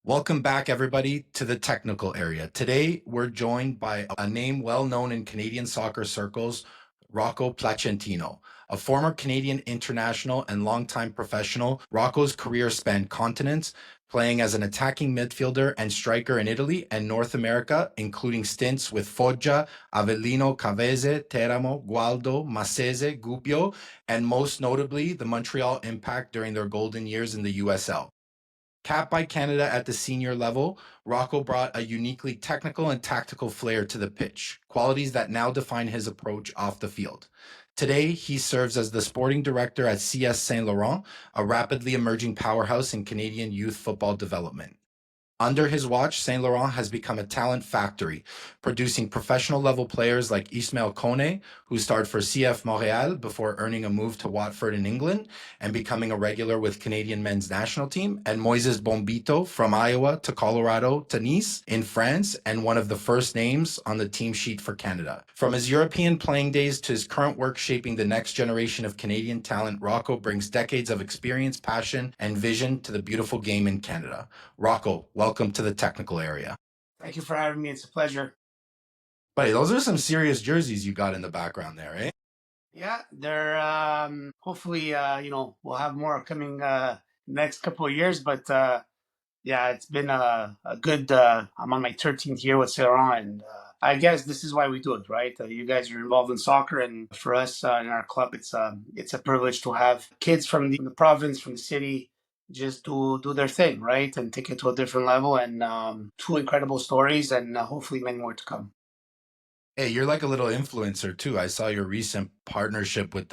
Welcome back, everybody, to the technical area. Today, we're joined by a name well known in Canadian soccer circles, Rocco Placentino. A former Canadian international and longtime professional, Rocco's career spanned continents, playing as an attacking midfielder and striker in Italy and North America, including stints with Foggia, Avellino, Cavese, Teramo, Gualdo, Massese, Gubbio, and most notably, the Montreal Impact during their golden years in the USL. Capped by Canada at the senior level, Rocco brought a uniquely technical and tactical flair to the pitch, qualities that now define his approach off the field. Today, he serves as the sporting director at CS Saint-Laurent, a rapidly emerging powerhouse in Canadian youth football development. Under his watch, Saint Laurent has become a talent factory, producing professional level players like Ismael Kone, who starred for CF Montreal before earning a move to Watford in England and becoming a regular with Canadian men's national team, and Moises Bombito from Iowa to Colorado to Nice in France, and one of the first names on the team sheet for Canada. From his European playing days to his current work shaping the next generation of Canadian talent, Rocco brings decades of experience, passion, and vision to the beautiful game in Canada. Rocco, welcome to the technical area. Thank you for having me. It's a pleasure. Buddy, those are some serious jerseys you got in the background there, eh? Yeah, they're hopefully we'll have more coming next couple of years, but yeah, it's been a good I'm on my 13th year with Saint-Laurent, and I guess this is why we do it, right? You guys are involved in soccer, and for us in our club, it's a privilege to have kids from the province, from the city, just do their thing, right, and take it to a different level. And two incredible stories, and hopefully many more to come. Hey, you're like a little influencer too. I saw your recent partnership with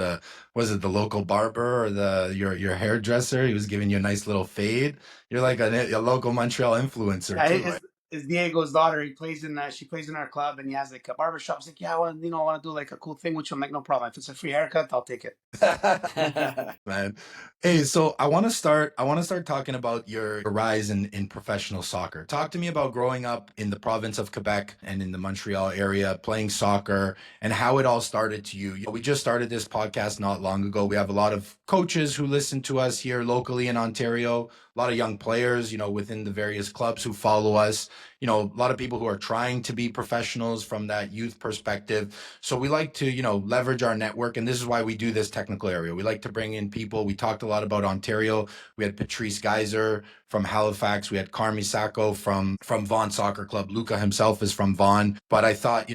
was it the local barber or your hairdresser? He was giving you a nice little fade. You're like a local Montreal influencer Yeah, too, eh? it's Diego's daughter. She plays in our club, and he has like a barbershop. He's like, yeah, I want to do like a cool thing with you. I'm like, no problem. If it's a free haircut, I'll take it. Man. Hey, so I want to start talking about your rise in professional soccer. Talk to me about growing up in the province of Quebec and in the Montreal area, playing soccer, and how it all started to you. We just started this podcast not long ago. We have a lot of coaches who listen to us here locally in Ontario, a lot of young players, within the various clubs who follow us, a lot of people who are trying to be professionals from that youth perspective. So we like to, leverage our network. And this is why we do this technical area. We like to bring in people. We talked a lot about Ontario. We had Patrice Geyser from Halifax. We had Carmi Sacco from Vaughan Soccer Club. Luca himself is from Vaughan. But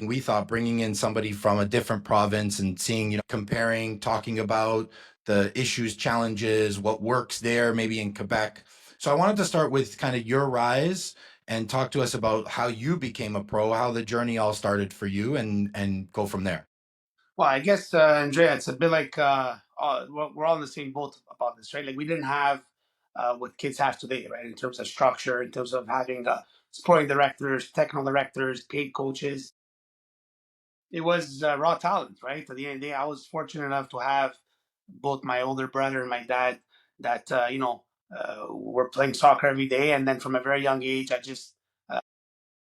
we thought bringing in somebody from a different province and seeing, comparing, talking about the issues, challenges, what works there, maybe in Quebec. So I wanted to start with kind of your rise and talk to us about how you became a pro, how the journey all started for you, and go from there. Well, I guess, Andrea, it's a bit like we're all in the same boat about this, right? Like we didn't have what kids have today, right? In terms of structure, in terms of having sporting directors, technical directors, paid coaches. It was raw talent, right? At the end of the day, I was fortunate enough to have both my older brother and my dad that were playing soccer every day, and then from a very young age, uh,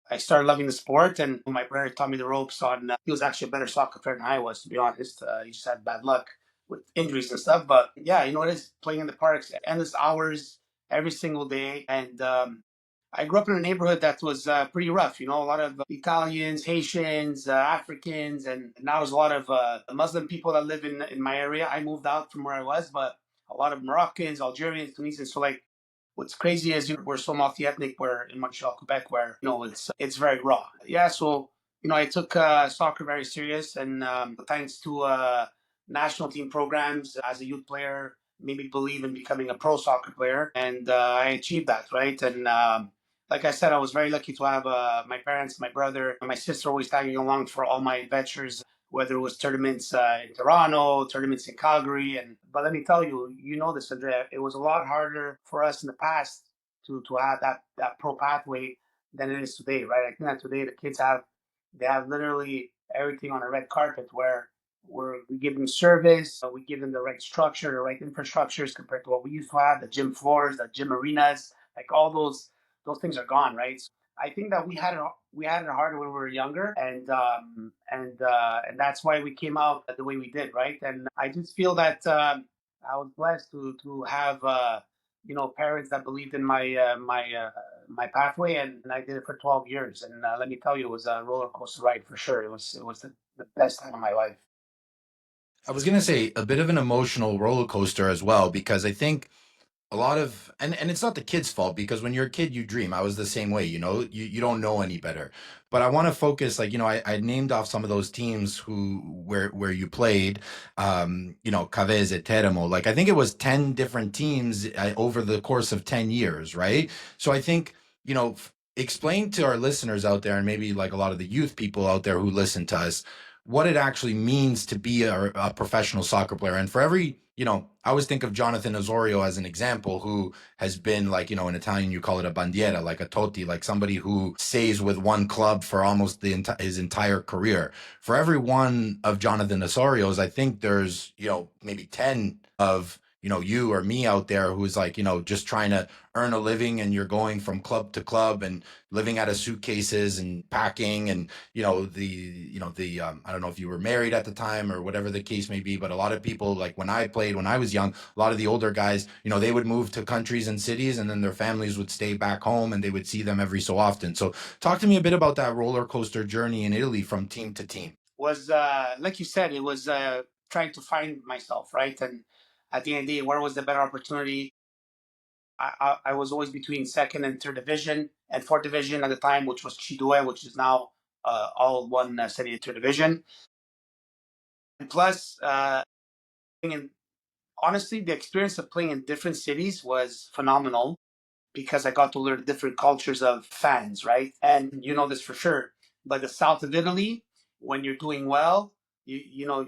I started loving the sport, and my brother taught me the ropes. On He was actually a better soccer player than I was, to be honest. He just had bad luck with injuries and stuff. But yeah, it is playing in the parks, endless hours every single day, and I grew up in a neighborhood that was pretty rough. A lot of Italians, Haitians, Africans, and now there's a lot of Muslim people that live in my area. I moved out from where I was, but a lot of Moroccans, Algerians, Tunisians. So like, what's crazy is we're so multi-ethnic. We're in Montreal, Quebec, where it's very raw. Yeah, so I took soccer very serious, and thanks to national team programs as a youth player, made me believe in becoming a pro soccer player, and I achieved that, right? And like I said, I was very lucky to have my parents, my brother, and my sister always tagging along for all my adventures, whether it was tournaments in Toronto, tournaments in Calgary. But let me tell you, you know this, Andrea, it was a lot harder for us in the past to have that pro pathway than it is today, right? I think that today the kids they have literally everything on a red carpet where we give them service, we give them the right structure, the right infrastructures compared to what we used to have, the gym floors, the gym arenas, like all those things are gone, right? So I think that we had it harder when we were younger, and that's why we came out the way we did, right? And I just feel that I was blessed to have parents that believed in my my pathway, and I did it for 12 years. And let me tell you, it was a roller coaster ride for sure. It was the best time of my life. I was gonna say a bit of an emotional roller coaster as well, because I think a lot of, and it's not the kid's fault, because when you're a kid you dream. I was the same way, you don't know any better. But I want to focus, like, I named off some of those teams where you played, Cavese, Teramo. Like, I think it was 10 different teams over the course of 10 years, right? So I think, explain to our listeners out there, and maybe like a lot of the youth people out there who listen to us, what it actually means to be a professional soccer player. And for every, I always think of Jonathan Osorio as an example, who has been, like, in Italian, you call it a bandiera, like a Totti, like somebody who stays with one club for almost his entire career. For every one of Jonathan Osorio's, I think there's, maybe 10 of, you or me out there who's like, just trying to earn a living, and you're going from club to club and living out of suitcases and packing, and I don't know if you were married at the time or whatever the case may be, but a lot of people, like when I played when I was young, a lot of the older guys, they would move to countries and cities, and then their families would stay back home, and they would see them every so often. So talk to me a bit about that roller coaster journey in Italy from team to team. Was like you said, it was trying to find myself, right? And at the end of the day, where was the better opportunity? I was always between second and third division and fourth division at the time, which was Chidue, which is now all one Serie A third division. And plus, and honestly, the experience of playing in different cities was phenomenal, because I got to learn different cultures of fans, right? And you know this for sure. But the south of Italy, when you're doing well, you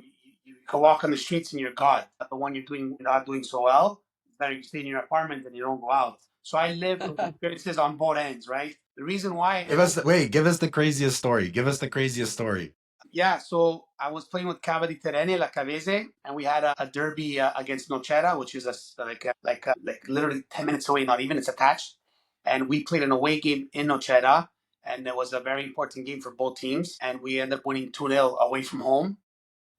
can walk on the streets and you're God. But when you're not doing so well, it's better you stay in your apartment and you don't go out. So I lived with experiences on both ends, right? The reason why Give us the craziest story. Give us the craziest story. yeah, so I was playing with Cava di Terene, La Cavese, and we had a derby against Nocera, which is like literally 10 minutes away, not even, it's attached. And we played an away game in Nocera, and it was a very important game for both teams. And we ended up winning 2-0 away from home.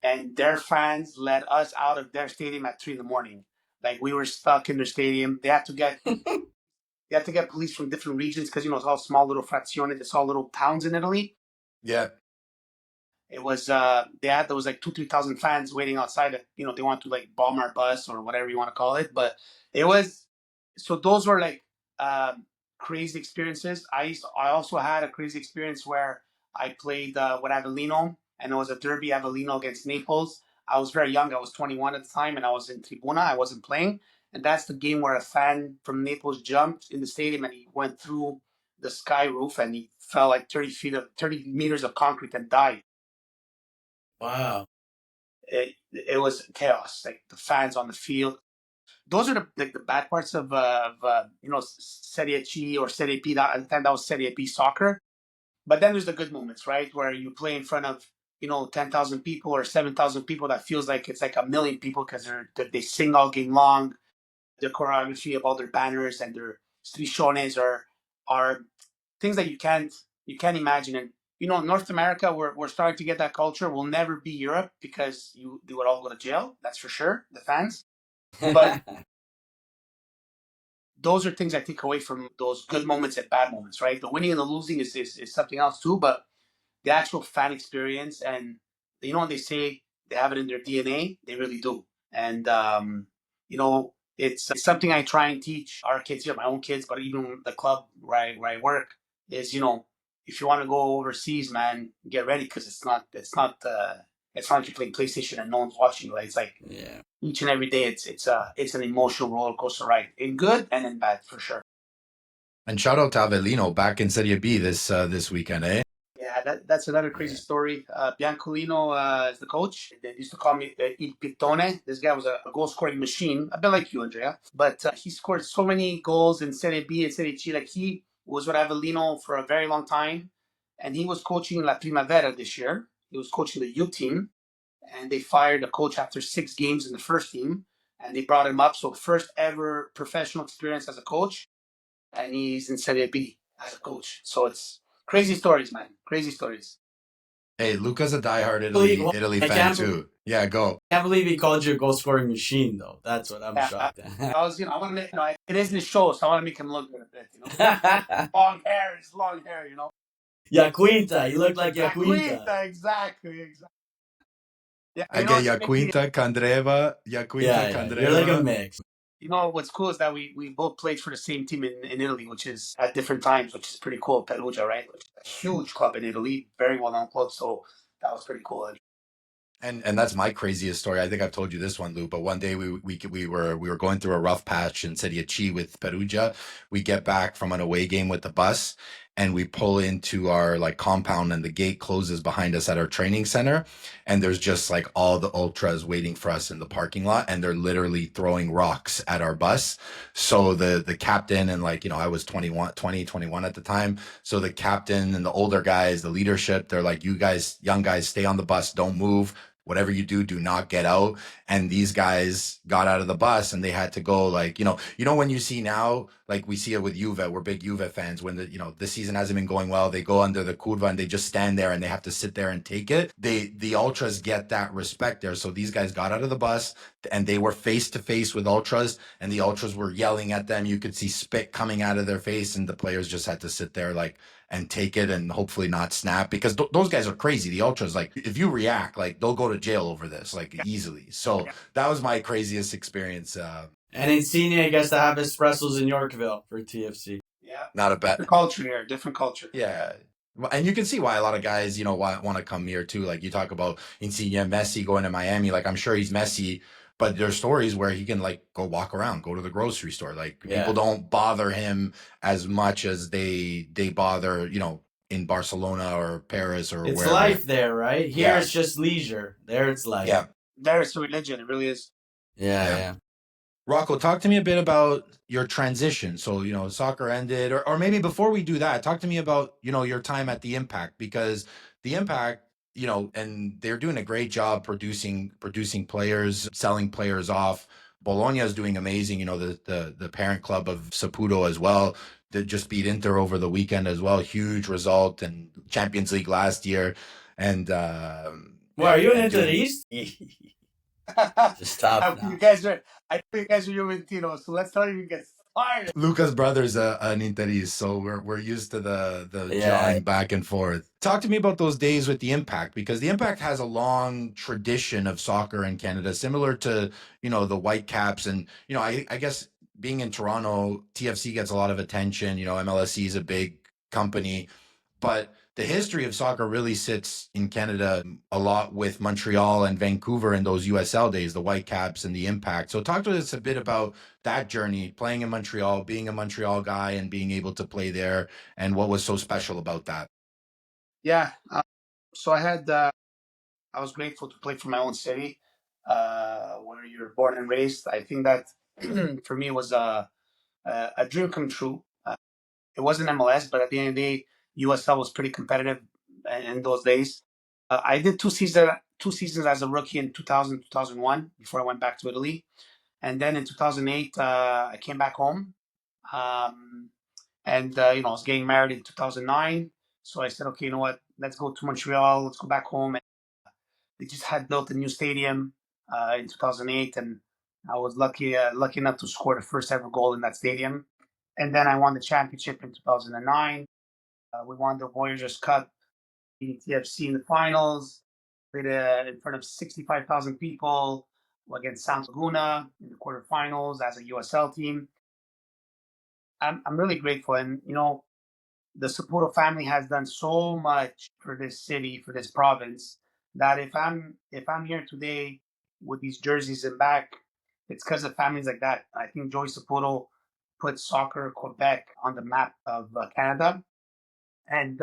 And their fans let us out of their stadium at 3 in the morning. Like, we were stuck in their stadium. They had to get police from different regions, because, it's all small little frazioni, it's all little towns in Italy. Yeah. It was there was like 2,000-3,000 fans waiting outside. They want to like bomb our bus or whatever you want to call it. But it was so those were like crazy experiences. I also had a crazy experience where I played with Avellino, and it was a derby, Avellino against Naples. I was very young. I was 21 at the time, and I was in Tribuna. I wasn't playing, and that's the game where a fan from Naples jumped in the stadium, and he went through the sky roof, and he fell like 30 meters of concrete and died. Wow. It was chaos. Like, the fans on the field. Those are the bad parts of Serie C or Serie B. At the time, that was Serie B soccer. But then there's the good moments, right, where you play in front of 10,000 people or 7,000 people. That feels like it's like a million people, because they sing all game long. The choreography of all their banners and their strisciones are things that you can't imagine. And North America, we're starting to get that culture. We'll never be Europe, because they would all go to jail. That's for sure, the fans. But those are things I take away from those good moments and bad moments, right? The winning and the losing is something else too, but the actual fan experience, and when they say they have it in their DNA, they really do. And it's something I try and teach our kids here, my own kids, but even the club where I work, is if you want to go overseas, man, get ready, because it's not you playing PlayStation and no one's watching you. Right? It's like, Yeah. each and every day, it's an emotional roller coaster ride, in good and in bad, for sure. And shout out to Avellino back in Serie B this weekend, eh? Yeah, that's another crazy story. Biancolino is the coach. They used to call me Il Pittone. This guy was a goal scoring machine, a bit like you, Andrea. But he scored so many goals in Serie B and Serie C. Like, he was with Avellino for a very long time, and he was coaching La Primavera this year. He was coaching the U team, and they fired the coach after 6 games in the first team, and they brought him up. So, first ever professional experience as a coach, and he's in Serie B as a coach. So it's crazy stories, man. Crazy stories. Hey, Luca's a diehard Believe- Italy I fan can't too. Yeah, go. Can't believe he called you a goal scoring machine, though. That's what I'm Yeah, shocked at. I was, I want to, it isn't a show, so I want to make him look good a bit, Long hair, it's long hair, Yaquinta, you look like Yaquinta. Exactly. Yeah, I get Yaquinta, Candreva, Yaquinta, Yeah, you're like a Candreva. mix. what's cool is that we both played for the same team in Italy, which is at different times, which is pretty cool. Perugia, right? Which is a huge club in Italy, very well known club. So that was pretty cool. And that's my craziest story. I think I've told you this one, Lou. But one day we were going through a rough patch in Serie C with Perugia. We get back from an away game with the bus, and we pull into our like compound, and the gate closes behind us at our training center. And there's just like all the ultras waiting for us in the parking lot, and they're literally throwing rocks at our bus. So the captain and I was 21 at the time. So the captain and the older guys, the leadership, they're like, you guys, young guys, stay on the bus, don't move. Whatever you do not get out. And these guys got out of the bus and they had to go when you see now, like we see it with Juve, we're big Juve fans. When the season hasn't been going well, they go under the curva and they just stand there and they have to sit there and take it. The ultras get that respect there. So these guys got out of the bus and they were face to face with ultras, and the ultras were yelling at them. You could see spit coming out of their face, and the players just had to sit there and take it and hopefully not snap, because those guys are crazy. The ultras, like if you react, like they'll go to jail over this easily. So that was my craziest experience. And Insigne gets to have espressos in Yorkville for TFC. Yeah, not a bad different culture here, different culture. Yeah. And you can see why a lot of guys, want to come here too. Like you talk about Insigne, Messi going to Miami. Like I'm sure he's Messi, but there's stories where he can go walk around, go to the grocery store. People don't bother him as much as they bother, in Barcelona or Paris or it's wherever. Life there, right? Here it's just leisure. There it's life. Yeah. There it's a religion. It really is. Yeah. Rocco, talk to me a bit about your transition. So, soccer ended, or maybe before we do that, talk to me about, your time at the Impact, because the Impact, and they're doing a great job producing players, selling players off. Bologna is doing amazing. The parent club of Saputo as well, that just beat Inter over the weekend as well. Huge result, and Champions League last year. And are you in the East? Just stop now. You guys are Juventino, so let's not even get started. Luca's brother's an Interista, so we're used to the jawing back and forth. Talk to me about those days with the Impact, because the Impact has a long tradition of soccer in Canada, similar to the Whitecaps, and I guess being in Toronto, TFC gets a lot of attention. MLSE is a big company, but the history of soccer really sits in Canada a lot with Montreal and Vancouver in those USL days, the Whitecaps and the Impact. So talk to us a bit about that journey, playing in Montreal, being a Montreal guy and being able to play there, and what was so special about that. Yeah. So I was grateful to play for my own city, where you're born and raised. I think that for me was a dream come true. It wasn't MLS, but at the end of the day, USL was pretty competitive in those days. I did two seasons as a rookie in 2000, 2001 before I went back to Italy. And then in 2008, I came back home. And I was getting married in 2009. So I said, okay, you know what? Let's go to Montreal. Let's go back home. And they just had built a new stadium in 2008, and I was lucky enough to score the first ever goal in that stadium. And then I won the championship in 2009. We won the Voyageurs Cup, beating TFC in the finals. Played in front of 65,000 people against South Laguna in the quarterfinals as a USL team. I'm really grateful, and the Saputo family has done so much for this city, for this province, that if I'm here today with these jerseys and back, it's because of families like that. I think Joey Saputo put soccer Quebec on the map of Canada, and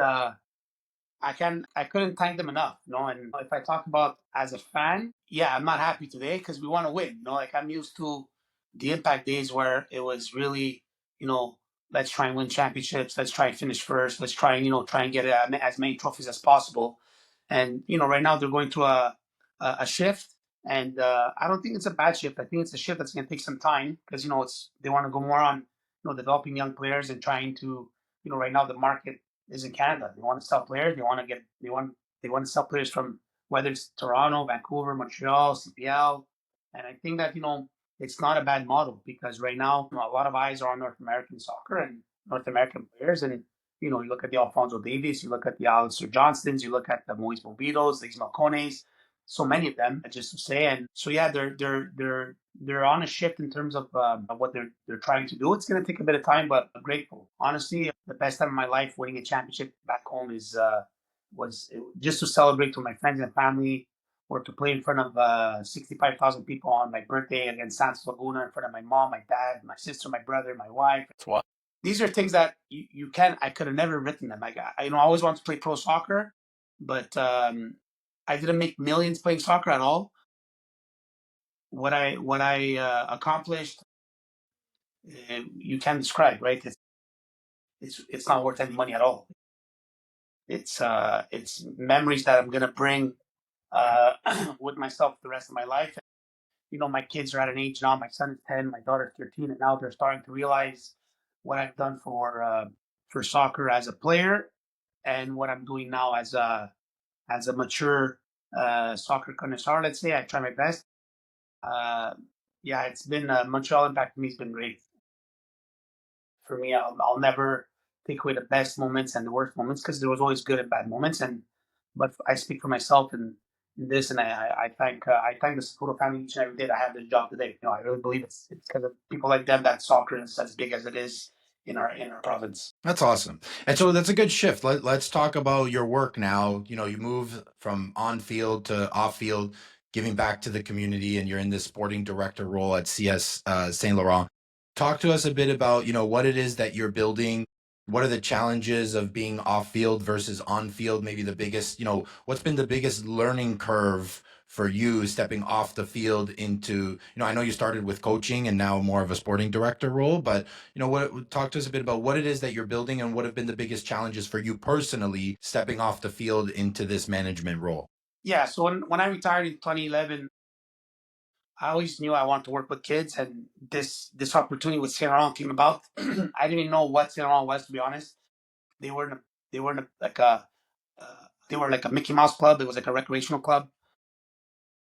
I couldn't thank them enough. And if I talk about as a fan, yeah, I'm not happy today because we want to win. I'm used to the Impact days where it was really, let's try and win championships. Let's try and finish first. Let's try and try and get as many trophies as possible. And right now they're going through a shift, and I don't think it's a bad shift. I think it's a shift that's going to take some time because they want to go more on developing young players and trying to right now the market is in Canada. They want to sell players. They want They want to sell players from whether it's Toronto, Vancouver, Montreal, CPL. And I think that, it's not a bad model because right now, a lot of eyes are on North American soccer and North American players. And, you look at the Alfonso Davies, you look at the Alistair Johnstons, you look at the Moise Bombitos, the Ismael Kones, so many of them, just to say. And so, yeah, they're on a shift in terms of what they're trying to do. It's going to take a bit of time, but I'm grateful. Honestly, the best time of my life winning a championship back home was just to celebrate with my friends and family, or to play in front of 65,000 people on my birthday against Santos Laguna in front of my mom, my dad, my sister, my brother, my wife. These are things that I could have never written them. I always wanted to play pro soccer, but I didn't make millions playing soccer at all. What I accomplished, you can't describe, right? It's not worth any money at all. It's memories that I'm gonna bring with myself the rest of my life. My kids are at an age now. My son is 10, my daughter's 13, and now they're starting to realize what I've done for soccer as a player, and what I'm doing now as a mature soccer connoisseur. Let's say I try my best. Yeah, it's been Montreal Impact to me has been great. For me, I'll never take away the best moments and the worst moments because there was always good and bad moments. But I speak for myself in this, and I thank the Saputo family each and every day that I have this job today. I really believe it's because of people like them that soccer is as big as it is in our province. That's awesome. And so that's a good shift. Let's talk about your work now. You move from on field to off field, giving back to the community, and you're in this sporting director role at CS Saint-Laurent. Talk to us a bit about, what it is that you're building. What are the challenges of being off field versus on field? Maybe the biggest, what's been the biggest learning curve for you stepping off the field into, I know you started with coaching and now more of a sporting director role, but talk to us a bit about what it is that you're building and what have been the biggest challenges for you personally stepping off the field into this management role. Yeah, so when I retired in 2011, I always knew I wanted to work with kids, and this opportunity with Saint Laurent came about. I didn't even know what Saint Laurent was, to be honest. They were like they were like a Mickey Mouse club. It was like a recreational club,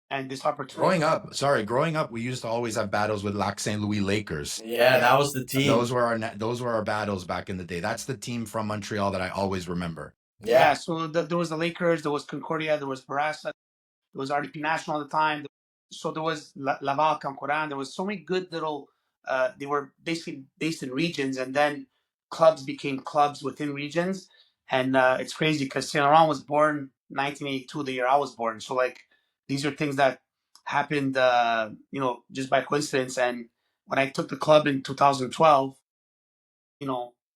and this opportunity. Growing up, we used to always have battles with Lac Saint Louis Lakers. Yeah, that was the team. Those were our battles back in the day. That's the team from Montreal that I always remember. Yeah, so there was the Lakers, there was Concordia, there was Barassa, there was RDP National at the time. So there was Laval, Cancoran. There was so many good little. They were basically based in regions, and then clubs became clubs within regions. And it's crazy because Saint Laurent was born 1982, the year I was born. So these are things that happened, just by coincidence. And when I took the club in 2012,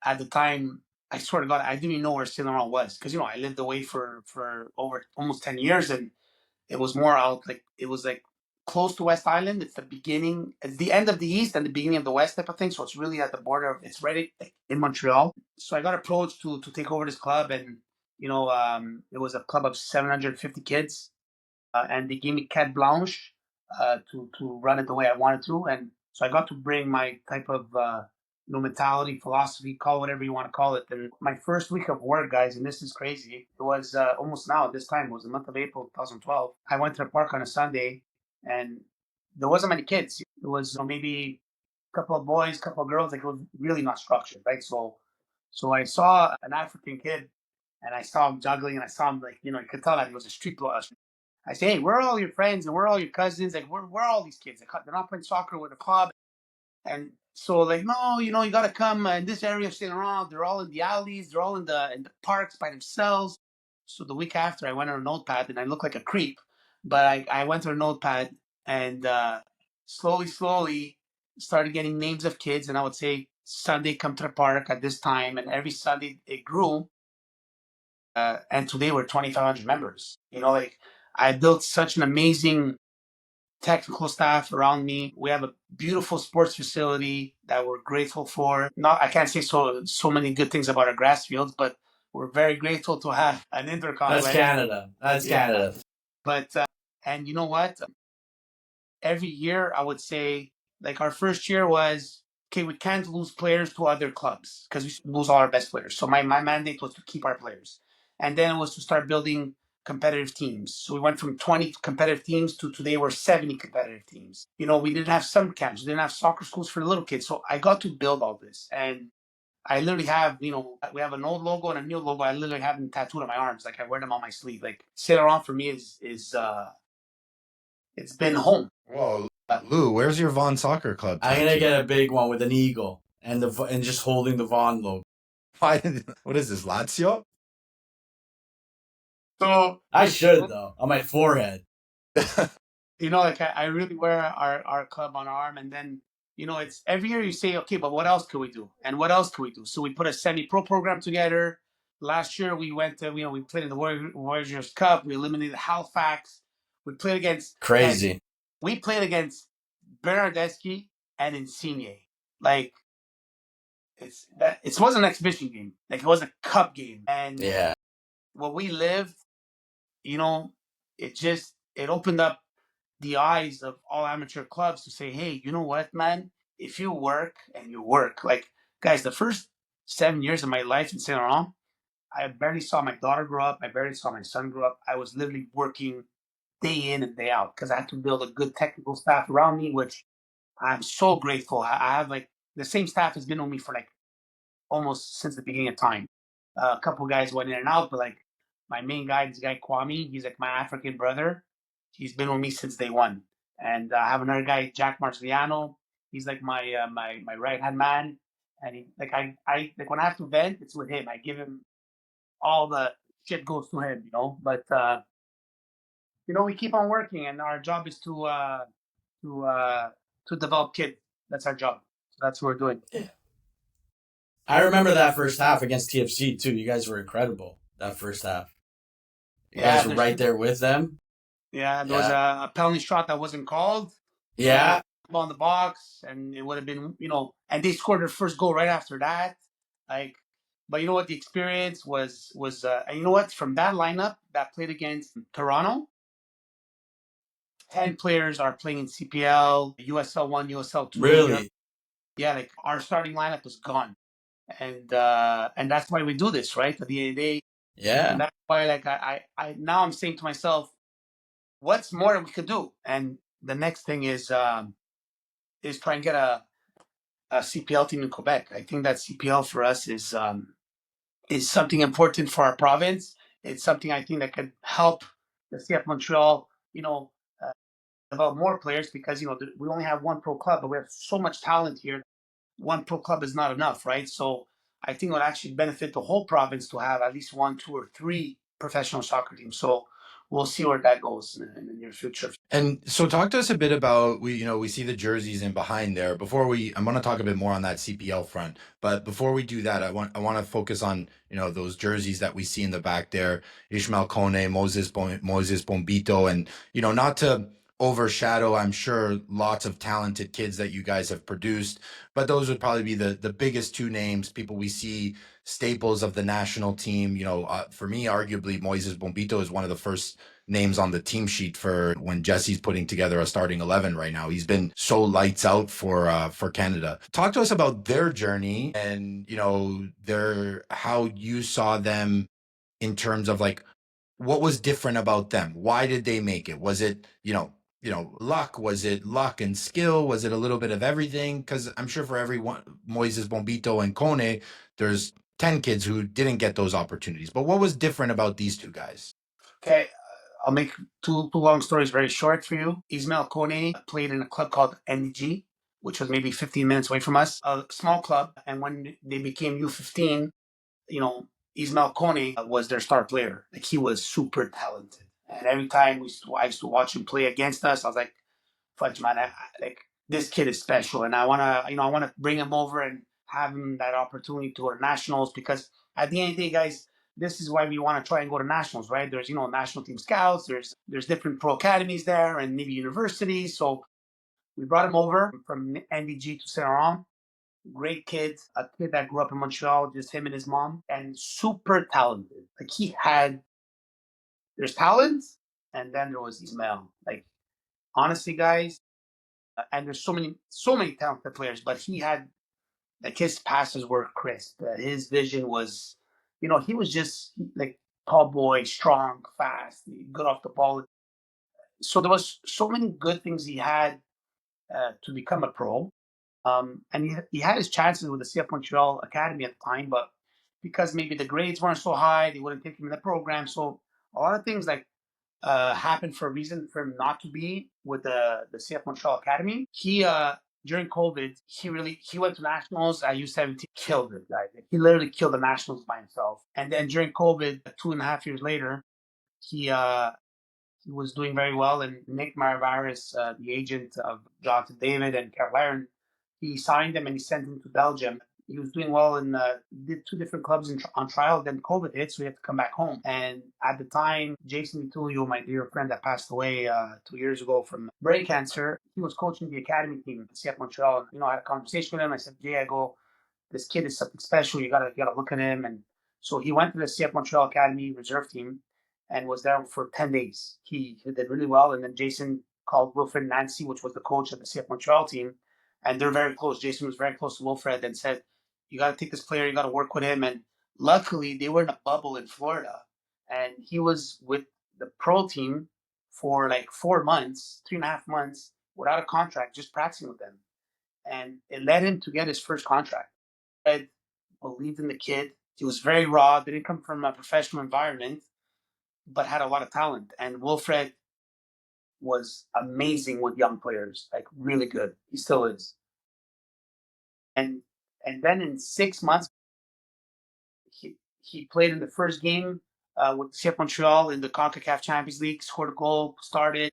at the time, I swear to God, I didn't even know where Saint Laurent was because I lived away for over almost 10 years, and it was more out it was close to West Island. It's the end of the East and the beginning of the West type of thing. So it's really at the border. It's right in Montreal. So I got approached to take over this club, and it was a club of 750 kids, and they gave me carte blanche to run it the way I wanted to, and so I got to bring my type of mentality, philosophy, call it whatever you want to call it. And my first week of work, guys, and this is crazy, it was almost now at this time, it was the month of April 2012. I went to the park on a Sunday, and there wasn't many kids. It was maybe a couple of boys, a couple of girls. It was really not structured, right? So I saw an African kid, and I saw him juggling, and I saw him you could tell that he was a street boy. I say, hey, where are all your friends and where are all your cousins? Where are all these kids? They're not playing soccer with a club. And so no, you got to come in this area of Saint Laurent. They're all in the alleys. They're all in the parks by themselves. So the week after, I went on a notepad, and I looked like a creep. But I went to a notepad, and slowly started getting names of kids. And I would say, Sunday, come to the park at this time. And every Sunday, it grew. And today, we're 2,500 members. I built such an amazing technical staff around me. We have a beautiful sports facility that we're grateful for. I can't say so many good things about our grass fields, but we're very grateful to have an intercom. That's Canada. That's Canada. But and you know what? Every year, I would say, our first year was, okay, we can't lose players to other clubs because we lose all our best players. So my mandate was to keep our players. And then it was to start building competitive teams. So we went from 20 competitive teams to today we're 70 competitive teams. You know, we didn't have summer camps, we didn't have soccer schools for the little kids. So I got to build all this. And I literally have, you know, we have an old logo and a new logo. I literally have them tattooed on my arms. Like I wear them on my sleeve. Like Saint-Laurent for me is it's been home. Whoa, Lou, where's your Vaughan Soccer Club? I'm gonna get a big one with an eagle and just holding the Vaughan logo. What is this, Lazio? So I should though, on my forehead. You know, like I really wear our club on our arm, and then you know, it's every year you say, okay, but what else can we do? And what else can we do? So we put a semi-pro program together. Last year we went to, you know, we played in the Warriors Cup. We eliminated Halifax. We played against Crazy. We played against Bernardeschi and Insigne. Like it wasn't an exhibition game. Like it was a cup game. And Yeah. what we lived, you know, it opened up the eyes of all amateur clubs to say, hey, you know what, man? If you work and you work, like guys, the first 7 years of my life in Saint Laurent, I barely saw my daughter grow up. I barely saw my son grow up. I was literally working day in and day out because I had to build a good technical staff around me, which I'm so grateful. I have like the same staff has been with me for like almost since the beginning of time. A couple guys went in and out, but like my main guy, this guy Kwame, he's like my African brother. He's been with me since day one. And I have another guy, Jack Marciano. He's like my right hand man. And he, like I like when I have to vent, it's with him. I give him all the shit goes to him, you know. But you know, we keep on working, and our job is to develop kids. That's our job. So that's what we're doing. I remember that first half against TFC too. You guys were incredible that first half. You guys were right there with them. Yeah, there was a penalty shot that wasn't called. Yeah. Ball in the box, and it would have been, you know, and they scored their first goal right after that. Like, but you know what? The experience was, and you know what? From that lineup that played against Toronto, 10 players are playing in CPL, USL 1, USL 2. Really? Yeah, like our starting lineup was gone. And that's why we do this, right? At the end of the day. Yeah. And that's why, like, I now I'm saying to myself, what's more that we could do? And the next thing is try and get a CPL team in Quebec. I think that CPL for us is something important for our province. It's something I think that could help the CF Montreal, you know, develop more players because, you know, we only have one pro club, but we have so much talent here. One pro club is not enough, right? So I think it would actually benefit the whole province to have at least 1, 2, or 3 professional soccer teams. So we'll see where that goes in the near future. And so talk to us a bit about, we see the jerseys in behind there. I'm going to talk a bit more on that CPL front, but before we do that, I want to focus on, those jerseys that we see in the back there, Ismael, Kone, Moises, Bombito, and, not to overshadow, I'm sure, lots of talented kids that you guys have produced, but those would probably be the biggest two names, people we see, staples of the national team. For me, arguably, Moises Bombito is one of the first names on the team sheet for when Jesse's putting together a starting 11 right now. He's been so lights out for Canada. Talk to us about their journey and, how you saw them in terms of like, what was different about them? Why did they make it? Was it, luck? Was it luck and skill? Was it a little bit of everything? Because I'm sure for everyone, Moises, Bombito, and Kone, there's 10 kids who didn't get those opportunities. But what was different about these two guys? Okay, I'll make two long stories very short for you. Ismael Kone played in a club called NDG, which was maybe 15 minutes away from us, a small club. And when they became U15, Ismael Kone was their star player. Like he was super talented. And every time I used to watch him play against us, I was like, fudge man, like this kid is special. And I wanna bring him over and have him that opportunity to go to nationals because at the end of the day, guys, this is why we want to try and go to nationals, right? There's, national team scouts, there's different pro academies there and maybe universities. So we brought him over from NDG to Saint-Laurent. Great kid, a kid that grew up in Montreal, just him and his mom, and super talented. Like there's talent, and then there was Ismael. Like honestly, guys, and there's so many talented players, but he had like his passes were crisp. His vision was, he was just like tall boy, strong, fast, good off the ball. So there was so many good things he had to become a pro. And he had his chances with the CF Montreal Academy at the time, but because maybe the grades weren't so high, they wouldn't take him in the program. So a lot of things like happened for a reason for him not to be with the CF Montreal Academy. He during COVID, he went to nationals at U17, killed it, guys. He literally killed the nationals by himself. And then during COVID, 2.5 years later, he was doing very well, and Nick Maravaris, the agent of Jonathan David and Carol Aaron, he signed him and he sent him to Belgium. He was doing well and did 2 different clubs on trial. Then COVID hit, so he had to come back home. And at the time, Jason Di Tullio, my dear friend that passed away 2 years ago from brain cancer, he was coaching the academy team at CF Montreal. I had a conversation with him. I said, Jay, I go, this kid is something special. You gotta look at him. And so he went to the CF Montreal Academy reserve team and was there for 10 days. He did really well. And then Jason called Wilfred Nancy, which was the coach of the CF Montreal team. And they're very close. Jason was very close to Wilfred and said, you got to take this player, you got to work with him. And luckily, they were in a bubble in Florida. And he was with the pro team for like 4 months, 3.5 months, without a contract, just practicing with them. And it led him to get his first contract. Ed believed in the kid. He was very raw, didn't come from a professional environment, but had a lot of talent. And Wilfred was amazing with young players, like really good. He still is. And then in 6 months, he played in the first game with CF Montreal in the CONCACAF Champions League, scored a goal, started,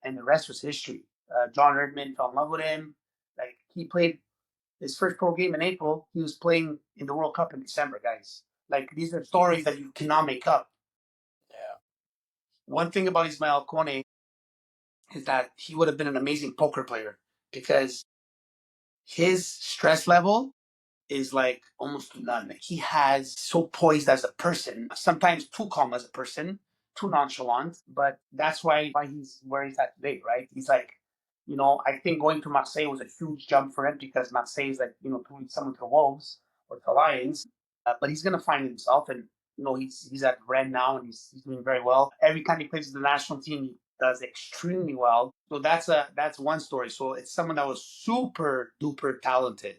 and the rest was history. John Erdman fell in love with him. Like he played his first pro game in April. He was playing in the World Cup in December, guys. Like these are stories that you cannot make up. Yeah. One thing about Ismael Kone is that he would have been an amazing poker player because his stress level is like almost none. Like he has so poised as a person, sometimes too calm as a person, too nonchalant, but that's why he's where he's at today, right? He's like, I think going to Marseille was a huge jump for him because Marseille is like, throwing someone to the Wolves or to the Lions, but he's going to find himself and, he's at Rennes now and he's doing very well. Every time he plays with the national team, he does extremely well. So that's one story. So it's someone that was super duper talented.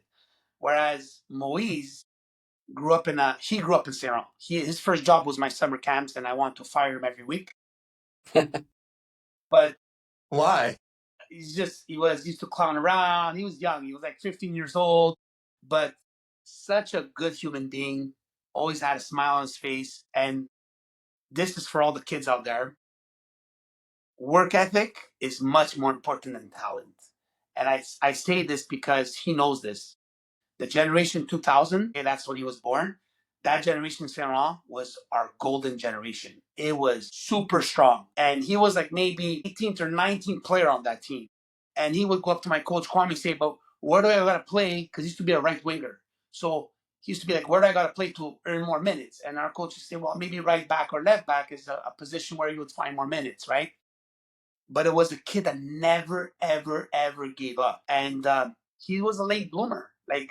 Whereas Moise grew up in Saint-Laurent. His first job was my summer camps, and I wanted to fire him every week. But Why? he used to clown around. He was young. He was like 15 years old, but such a good human being. Always had a smile on his face. And this is for all the kids out there. Work ethic is much more important than talent. And I say this because he knows this. The generation 2000, that's when he was born. That generation Saint-Laurent was our golden generation. It was super strong. And he was like maybe 18th or 19th player on that team. And he would go up to my coach Kwame and say, but where do I got to play? Because he used to be a right winger. So he used to be like, where do I got to play to earn more minutes? And our coach would say, well, maybe right back or left back is a position where you would find more minutes, right? But it was a kid that never, ever, ever gave up. And he was a late bloomer. Like,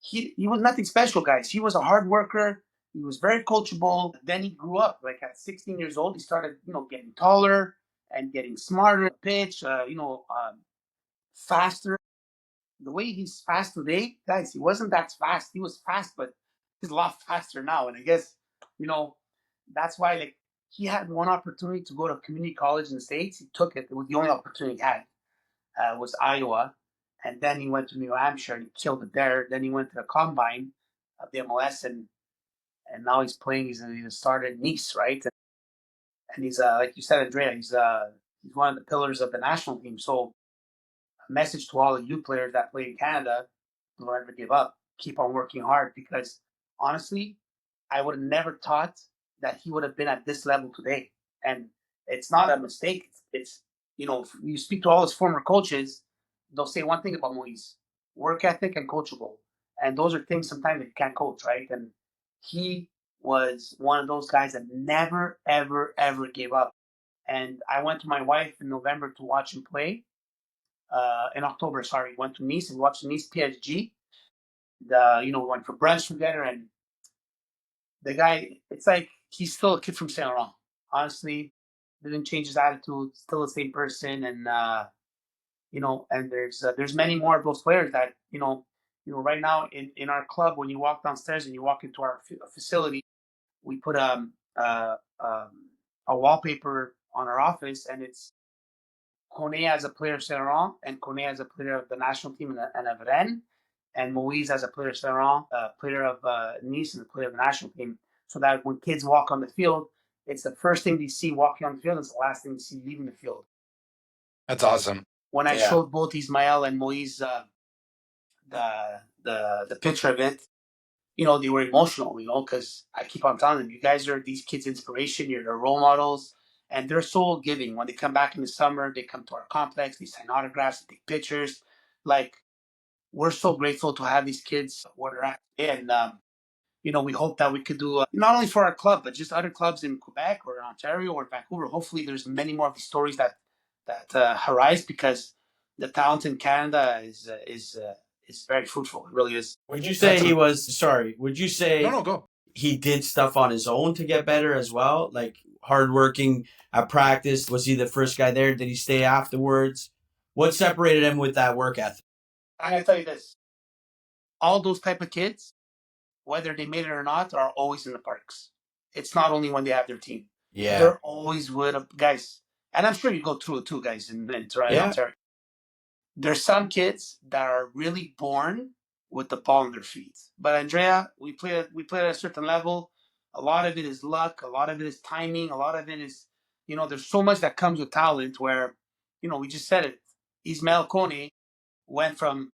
he was nothing special, guys. He was a hard worker. He was very coachable. Then he grew up. Like at 16 years old, he started, getting taller and getting smarter at pitch, faster. The way he's fast today, guys, he wasn't that fast. He was fast, but he's a lot faster now. And I guess, that's why like he had one opportunity to go to community college in the States. He took it. It was the only opportunity he had. Was Iowa. And then he went to New Hampshire and he killed it there. Then he went to the combine of the MLS and now he's playing. He's a starter in Nice, right? And he's like you said, Andrea, he's one of the pillars of the national team. So a message to all the youth players that play in Canada: don't ever give up. Keep on working hard because honestly, I would have never thought that he would have been at this level today. And it's not a mistake. It's you speak to all his former coaches, they'll say one thing about Moise: work ethic and coachable. And those are things sometimes that you can't coach, right? And he was one of those guys that never, ever, ever gave up. And I went to my wife in November to watch him play. In October, sorry, went to Nice and watched Nice PSG. We went for brunch together, and the guy, it's like he's still a kid from Saint Laurent. Honestly, didn't change his attitude. Still the same person, and and there's many more of those players that right now in our club, when you walk downstairs and you walk into our facility, we put a wallpaper on our office, and it's Kone as a player of Saint Laurent, and Kone as a player of the national team and of Rennes, and Moise as a player of Saint Laurent, player of Nice, and a player of the national team. So that when kids walk on the field, it's the first thing they see walking on the field, it's the last thing they see leaving the field. That's awesome. When I showed both Ismael and Moise the picture of it, they were emotional, because I keep on telling them, you guys are these kids' inspiration, you're their role models, and they're so giving. When they come back in the summer, they come to our complex, they sign autographs, they take pictures. Like, we're so grateful to have these kids where they're at. And, we hope that we could do, not only for our club, but just other clubs in Quebec or in Ontario or Vancouver. Hopefully there's many more of these stories that arise, because the talent in Canada is very fruitful. It really is. Would you say would you say No, go. he did stuff on his own to get better as well? Like hardworking at practice? Was he the first guy there? Did he stay afterwards? What separated him with that work ethic? I'm going to tell you this. All those type of kids, whether they made it or not, are always in the parks. It's not only when they have their team. Yeah. They're always with guys. And I'm sure you go through it too, guys, in Toronto, Ontario. There's some kids that are really born with the ball in their feet. But Andrea, we play at a certain level. A lot of it is luck. A lot of it is timing. A lot of it is, there's so much that comes with talent where, we just said it. Ismael Kone went from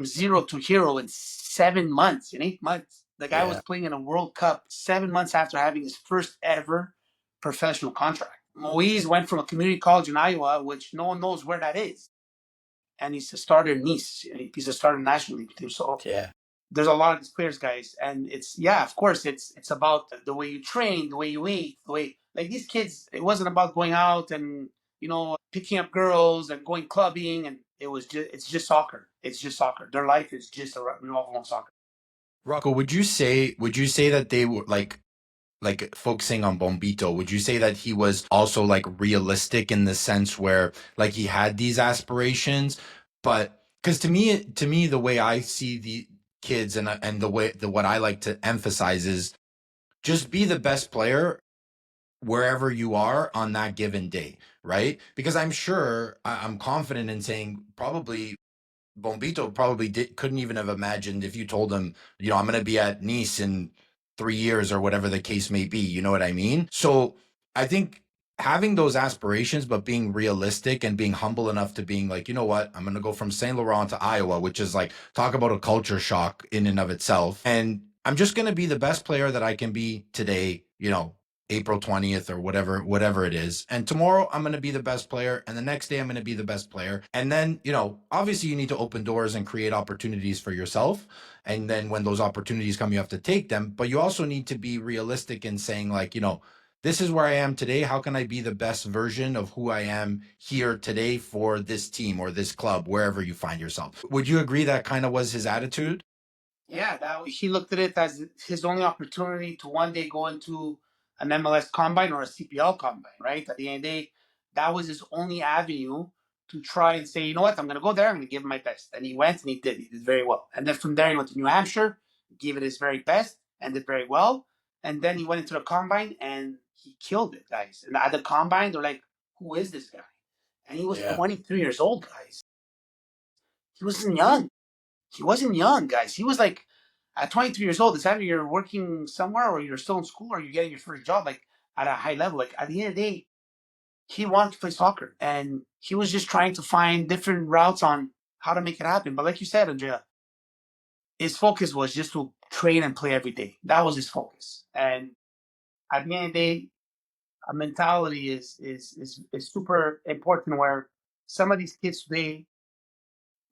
0 to hero in 7 months, in 8 months. The guy was playing in a World Cup 7 months after having his first ever professional contract. Moise went from a community college in Iowa, which no one knows where that is, and he's a starter in Nice. He's a starter in the National League team. So there's a lot of these players, guys, and it's of course, it's about the way you train, the way you eat, the way, like, these kids. It wasn't about going out and picking up girls and going clubbing, and it's just soccer. It's just soccer. Their life is just revolving on soccer. Rocco, would you say that they were like focusing on Bombito, would you say that he was also like realistic in the sense where like he had these aspirations, but because to me the way I see the kids and what I like to emphasize is just be the best player wherever you are on that given day, right? Because I'm confident in saying probably Bombito couldn't even have imagined if you told him, I'm going to be at Nice in 3 years or whatever the case may be. You know what I mean? So I think having those aspirations, but being realistic and being humble enough to being like, you know what, I'm going to go from Saint Laurent to Iowa, which is like, talk about a culture shock in and of itself. And I'm just going to be the best player that I can be today, April 20th or whatever it is. And tomorrow I'm going to be the best player. And the next day I'm going to be the best player. And then, obviously you need to open doors and create opportunities for yourself. And then when those opportunities come, you have to take them. But you also need to be realistic in saying like, this is where I am today. How can I be the best version of who I am here today for this team or this club, wherever you find yourself? Would you agree that kind of was his attitude? Yeah, he looked at it as his only opportunity to one day go into an MLS combine or a CPL combine, right? At the end of the day, that was his only avenue to try and say, you know what, I'm going to go there, I'm going to give it my best. And he went and he did very well. And then from there, he went to New Hampshire, gave it his very best, and did very well. And then he went into the combine and he killed it, guys. And at the combine, they're like, who is this guy? And he was 23 years old, guys. He wasn't young. He wasn't young, guys. He was like, at 23 years old, it's either you're working somewhere or you're still in school or you're getting your first job, like at a high level. Like, at the end of the day, he wanted to play soccer and he was just trying to find different routes on how to make it happen. But like you said, Andrea, his focus was just to train and play every day. That was his focus. And at the end of the day, a mentality is super important, where some of these kids today,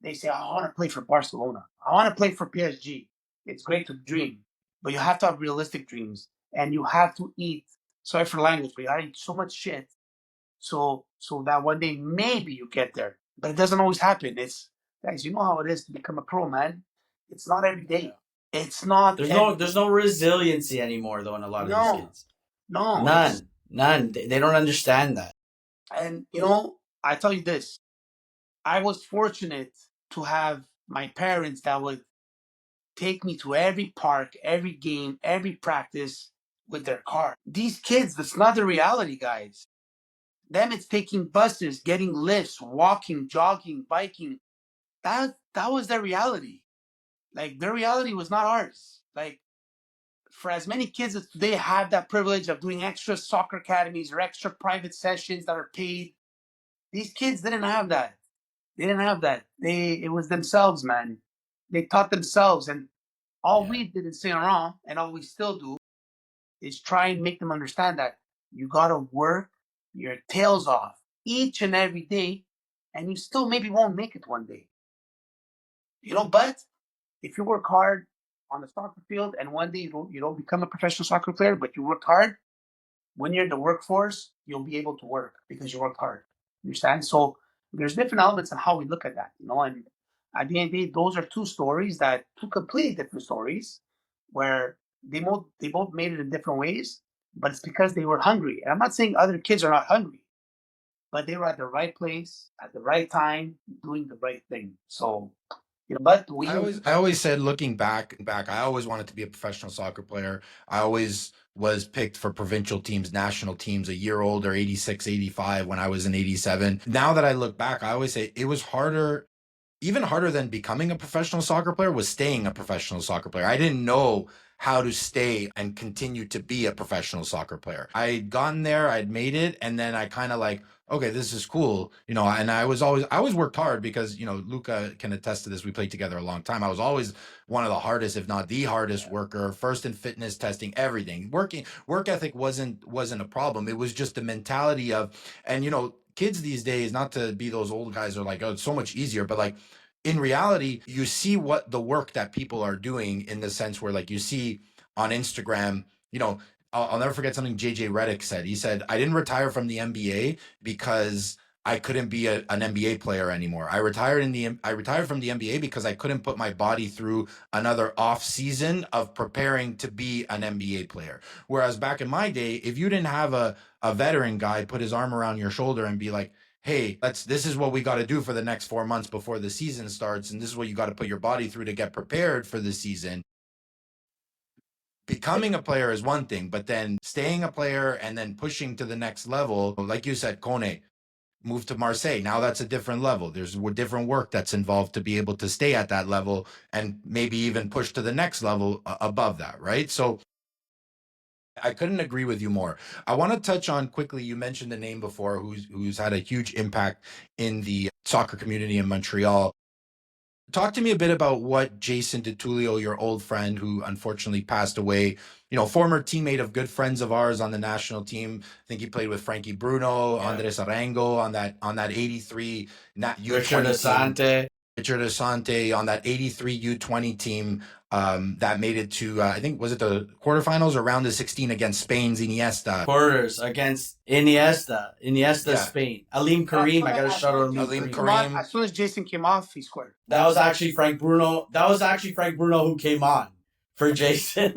they say, I want to play for Barcelona. I want to play for PSG. It's great to dream, but you have to have realistic dreams, and you have to eat. Sorry for the language, but you have to eat so much shit, so that one day maybe you get there. But it doesn't always happen. It's, guys, you know how it is to become a pro, man. It's not every day. It's not. There's no resiliency anymore though in a lot of these kids. None. They don't understand that. And I tell you this, I was fortunate to have my parents that would take me to every park, every game, every practice with their car. These kids, that's not the reality, guys. Them, it's taking buses, getting lifts, walking, jogging, biking. That was their reality. Like, their reality was not ours. Like, for as many kids that today have that privilege of doing extra soccer academies or extra private sessions that are paid, these kids didn't have that. They didn't have that. It was themselves, man. They taught themselves, and all we did in Saint Laurent, and all we still do, is try and make them understand that you gotta work your tails off each and every day, and you still maybe won't make it one day. But if you work hard on the soccer field, and one day you don't become a professional soccer player, but you work hard, when you're in the workforce, you'll be able to work because you worked hard. You understand? So there's different elements on how we look at that, and at the end of the day, those are two completely different stories, where they both made it in different ways, but it's because they were hungry. And I'm not saying other kids are not hungry, but they were at the right place at the right time, doing the right thing. So, but I always said, looking back, I always wanted to be a professional soccer player. I always was picked for provincial teams, national teams, a year older, 86, 85, when I was in 87. Now that I look back, I always say it was harder. Even harder than becoming a professional soccer player was staying a professional soccer player. I didn't know how to stay and continue to be a professional soccer player. I'd gotten there, I'd made it, and then I kind of like, okay, this is cool, and I always worked hard because, Luca can attest to this. We played together a long time. I was always one of the hardest, if not the hardest worker, first in fitness testing, everything. Work ethic wasn't a problem. It was just the mentality of, and kids these days, not to be those old guys are like, oh, it's so much easier, but like, in reality, you see what the work that people are doing, in the sense where, like, you see on Instagram, I'll never forget something JJ Redick said. He said, I didn't retire from the NBA because I couldn't be an NBA player anymore. I retired from the NBA because I couldn't put my body through another off season of preparing to be an NBA player. Whereas back in my day, if you didn't have a veteran guy put his arm around your shoulder and be like, hey, this is what we got to do for the next 4 months before the season starts, and this is what you got to put your body through to get prepared for the season. Becoming a player is one thing, but then staying a player and then pushing to the next level, like you said, Kone moved to Marseille. Now that's a different level. There's different work that's involved to be able to stay at that level and maybe even push to the next level above that, right? So I couldn't agree with you more. I want to touch on quickly, you mentioned a name before who's had a huge impact in the soccer community in Montreal. Talk to me a bit about what Jason Di Tullio, your old friend who unfortunately passed away, former teammate of good friends of ours on the national team. I think he played with Frankie Bruno, Andres Arango on that 83 Richard Asante. Richard Asante on that 83 U20 team that made it to, I think, was it the quarterfinals or round of 16 against Spain's Iniesta? Quarters against Iniesta, Spain. Alim Karim, I got to shout out Alim Karim. As soon as Jason came off, he scored. That was actually Frank Bruno. Who came on for Jason.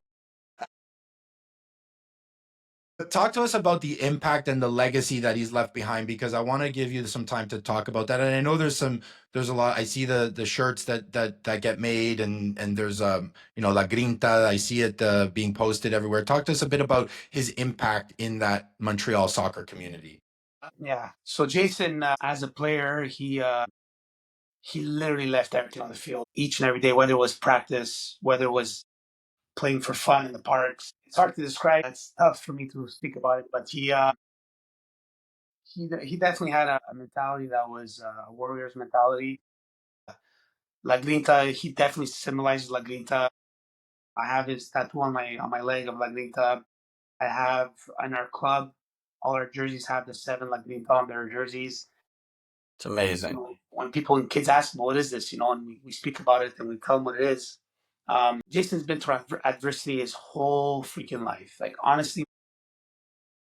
Talk to us about the impact and the legacy that he's left behind, because I want to give you some time to talk about that. And I know there's a lot. I see the shirts that get made, and there's La Grinta. I see it being posted everywhere. Talk to us a bit about his impact in that Montreal soccer community. Yeah. So Jason, as a player, he literally left everything on the field each and every day, whether it was practice, whether it was playing for fun in the parks. It's hard to describe. It's tough for me to speak about it, but he definitely had a mentality that was a warrior's mentality. La Grinta, he definitely symbolizes La Grinta. I have his tattoo on my leg of La Grinta. I have in our club, all our jerseys have the 7 La Grinta on their jerseys. It's amazing. When people and kids ask, what is this? And we speak about it and we tell them what it is. Jason's been through adversity his whole freaking life. Like, honestly,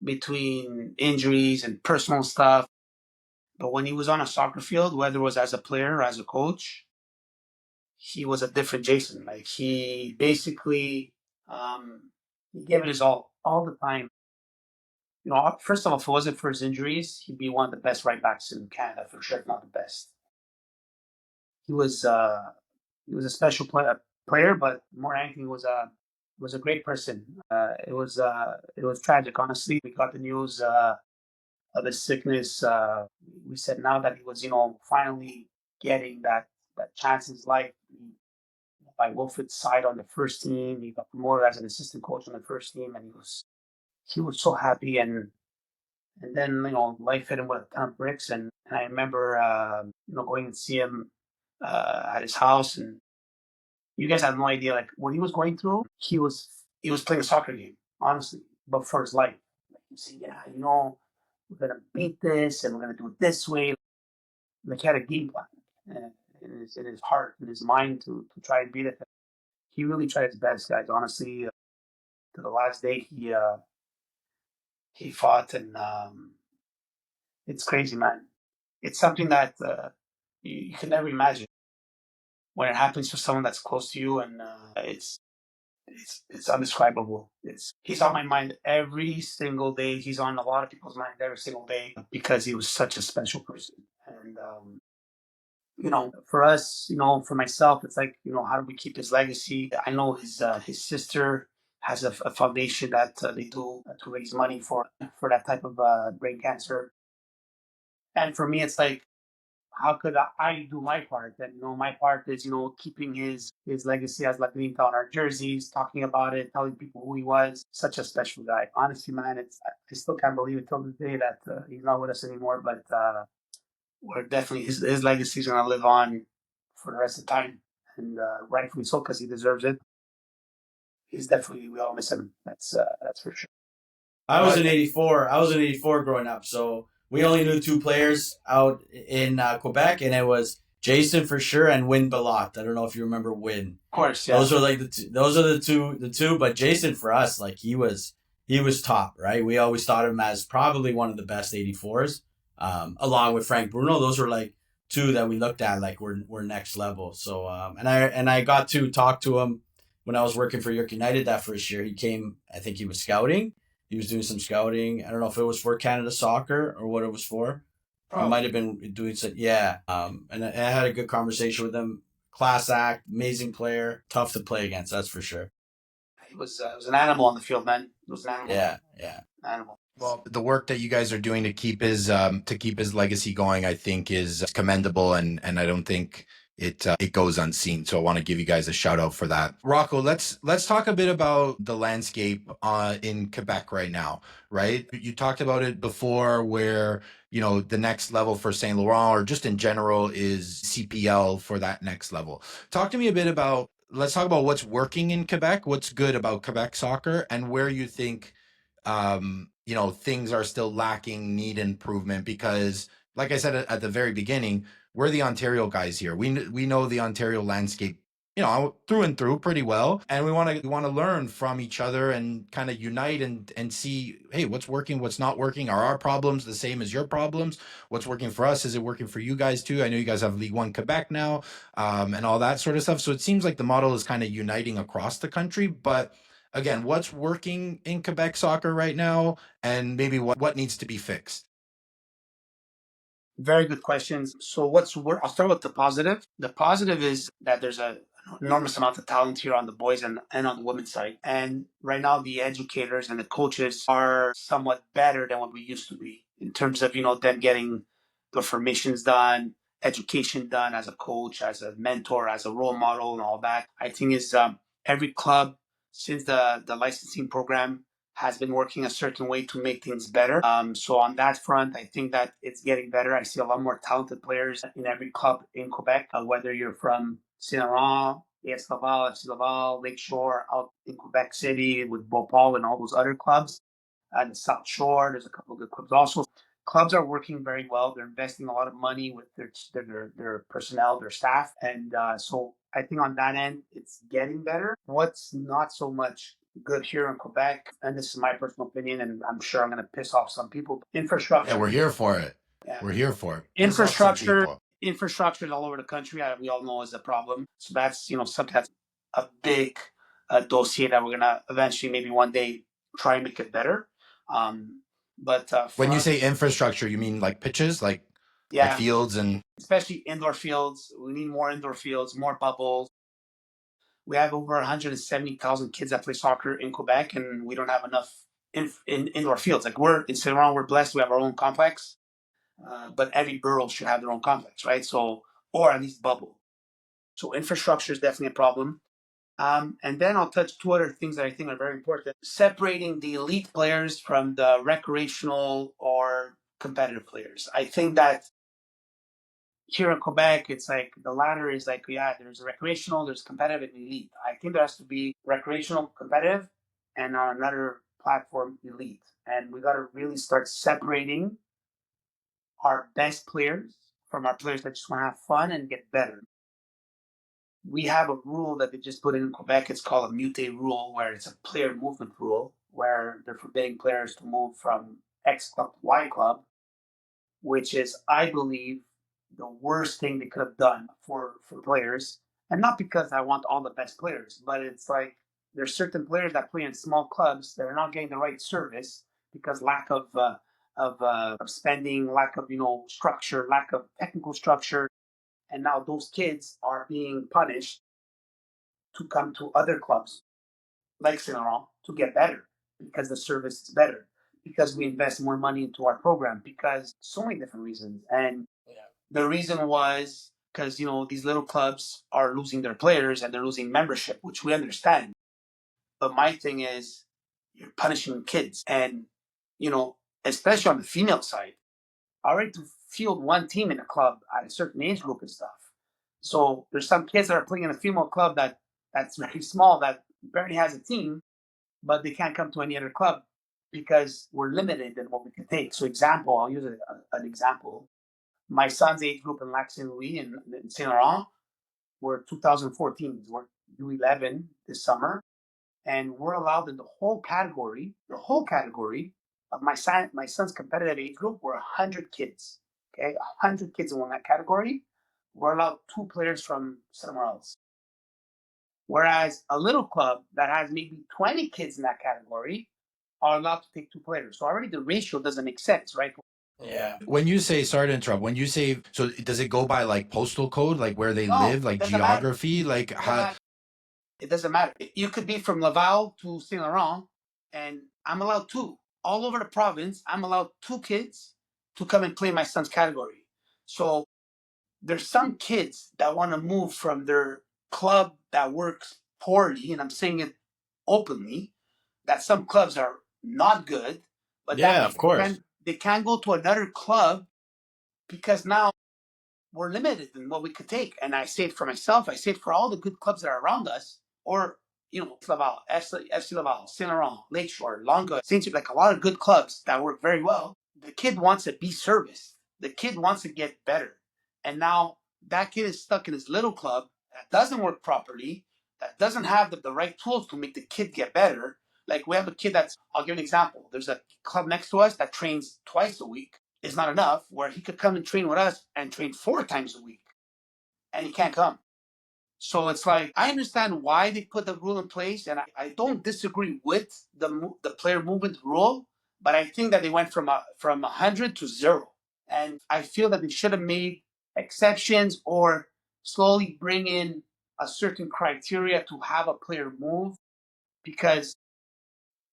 between injuries and personal stuff. But when he was on a soccer field, whether it was as a player or as a coach, he was a different Jason. Like he basically he gave it his all the time. First of all, if it wasn't for his injuries, he'd be one of the best right backs in Canada for sure, if not the best. He was a special player, but more than anything, was a great person. It was tragic, honestly. We got the news of his sickness. We said now that he was, finally getting that chance in his life by Wilfred's side on the first team. He got promoted as an assistant coach on the first team, and he was so happy. And then life hit him with a ton of bricks, and I remember going and see him at his house, and you guys have no idea like what he was going through. He was playing a soccer game, honestly, but for his life. Like you see, yeah, we're gonna beat this, and we're gonna do it this way. Like he had a game plan in his heart, in his mind to try and beat it. He really tried his best, guys. Honestly, to the last day, he fought, and it's crazy, man. It's something that you can never imagine when it happens to someone that's close to you, and it's undescribable. He's on my mind every single day. He's on a lot of people's mind every single day because he was such a special person. And for us, for myself, it's like how do we keep his legacy? I know his sister has a foundation that they do to raise money for that type of brain cancer. And for me, it's like, how could I do my part? And my part is keeping his legacy as La Grinta on our jerseys, talking about it, telling people who he was. Such a special guy. Honestly, man, I still can't believe it till this day that he's not with us anymore. But we're definitely his legacy is gonna live on for the rest of the time, and rightfully so because he deserves it. We all miss him. That's for sure. I was in '84. I was in '84 growing up, so we only knew two players out in Quebec, and it was Jason for sure and Win Balot. I don't know if you remember Win. Of course, yeah. Those were like those are the two. But Jason for us, like he was top, right? We always thought of him as probably one of the best '84s, along with Frank Bruno. Those were like two that we looked at like we're next level. So and I got to talk to him when I was working for York United that first year. He came, I think he was scouting. He was doing some scouting. I don't know if it was for Canada Soccer or what it was for. It might have been doing some, yeah. And I had a good conversation with him. Class act, amazing player, tough to play against, that's for sure. It was an animal on the field, man. It was an animal. Yeah. Animal. Well, the work that you guys are doing to keep his legacy going, I think, is commendable, and I don't think it goes unseen. So I want to give you guys a shout out for that. Rocco, let's talk a bit about the landscape in Quebec right now, right? You talked about it before where, the next level for Saint Laurent or just in general is CPL for that next level. Talk to me a bit about, let's talk about what's working in Quebec, what's good about Quebec soccer, and where you think things are still lacking, need improvement, because like I said at the very beginning, we're the Ontario guys here. We know the Ontario landscape, through and through pretty well. And we want to learn from each other and kind of unite and see, hey, what's working, what's not working? Are our problems the same as your problems? What's working for us? Is it working for you guys too? I know you guys have League One Quebec now, and all that sort of stuff. So it seems like the model is kind of uniting across the country, but again, what's working in Quebec soccer right now, and maybe what needs to be fixed? Very good questions. So I'll start with the positive. The positive is that there's an enormous amount of talent here on the boys and on the women's side. And right now the educators and the coaches are somewhat better than what we used to be in terms of, them getting the formations done, education done as a coach, as a mentor, as a role model and all that. I think is every club since the licensing program has been working a certain way to make things better. So on that front, I think that it's getting better. I see a lot more talented players in every club in Quebec, whether you're from Saint-Laurent, AS Laval, FC Laval, Lakeshore, out in Quebec City with Beauport and all those other clubs. And the South Shore, there's a couple of good clubs also. Clubs are working very well. They're investing a lot of money with their personnel, their staff. And so I think on that end, it's getting better. What's not so much good here in Quebec, and this is my personal opinion, and I'm sure I'm going to piss off some people. Infrastructure. Yeah, we're here for it. Yeah. We're here for it. Infrastructure infrastructure all over the country, we all know is a problem. So that's, something that's a big dossier that we're going to eventually, maybe one day, try and make it better. But when you say infrastructure, you mean like pitches, like fields and especially indoor fields. We need more indoor fields, more bubbles. We have over 170,000 kids that play soccer in Quebec, and we don't have enough in indoor fields. Like we're in Saint-Laurent, we're blessed. We have our own complex, but every borough should have their own complex, right? So, or at least bubble. So infrastructure is definitely a problem. And then I'll touch two other things that I think are very important. Separating the elite players from the recreational or competitive players. I think that here in Quebec, it's like the latter is like, there's recreational, there's competitive and elite. I think there has to be recreational, competitive, and on another platform, elite. And we got to really start separating our best players from our players that just want to have fun and get better. We have a rule that they just put in Quebec. It's called a mute rule, where it's a player movement rule, where they're forbidding players to move from X club to Y club, which is, I believe, the worst thing they could have done for players. And not because I want all the best players, but it's like there's certain players that play in small clubs that are not getting the right service because lack of spending, lack of structure, lack of technical structure. And now those kids are being punished to come to other clubs like Saint-Laurent to get better because the service is better, because we invest more money into our program, because so many different reasons. And the reason was because, these little clubs are losing their players and they're losing membership, which we understand. But my thing is, you're punishing kids. And, especially on the female side, already to field one team in a club at a certain age group and stuff. So there's some kids that are playing in a female club that's very small, that barely has a team, but they can't come to any other club because we're limited in what we can take. So I'll use an example. My son's age group in Lac Saint Louis in Saint Laurent were 2014s. We're U11 this summer, and we're allowed in the whole category of my son's competitive age group were 100 kids. Okay, 100 kids in that category. We're allowed 2 players from somewhere else. Whereas a little club that has maybe 20 kids in that category are allowed to take 2 players. So already the ratio doesn't make sense, right? Yeah. When you say, sorry to interrupt, when you say, so does it go by like postal code, like where they live, like geography, like how? It doesn't matter. You could be from Laval to Saint Laurent, and I'm allowed 2. All over the province, I'm allowed 2 kids to come and play my son's category. So there's some kids that want to move from their club that works poorly, and I'm saying it openly, that some clubs are not good, but of course. They can't go to another club because now we're limited in what we could take. And I say it for myself, I say it for all the good clubs that are around us, or, Laval, FC Laval, Saint Laurent, Lakeshore, Longueuil, Saint, like a lot of good clubs that work very well. The kid wants to be serviced. The kid wants to get better. And now that kid is stuck in his little club that doesn't work properly, that doesn't have the right tools to make the kid get better. Like we have a kid I'll give an example. There's a club next to us that trains twice a week. It's not enough, where he could come and train with us and train 4 times a week. And he can't come. So it's like, I understand why they put the rule in place, and I don't disagree with the player movement rule, but I think that they went from 100 to 0. And I feel that they should have made exceptions or slowly bring in a certain criteria to have a player move, because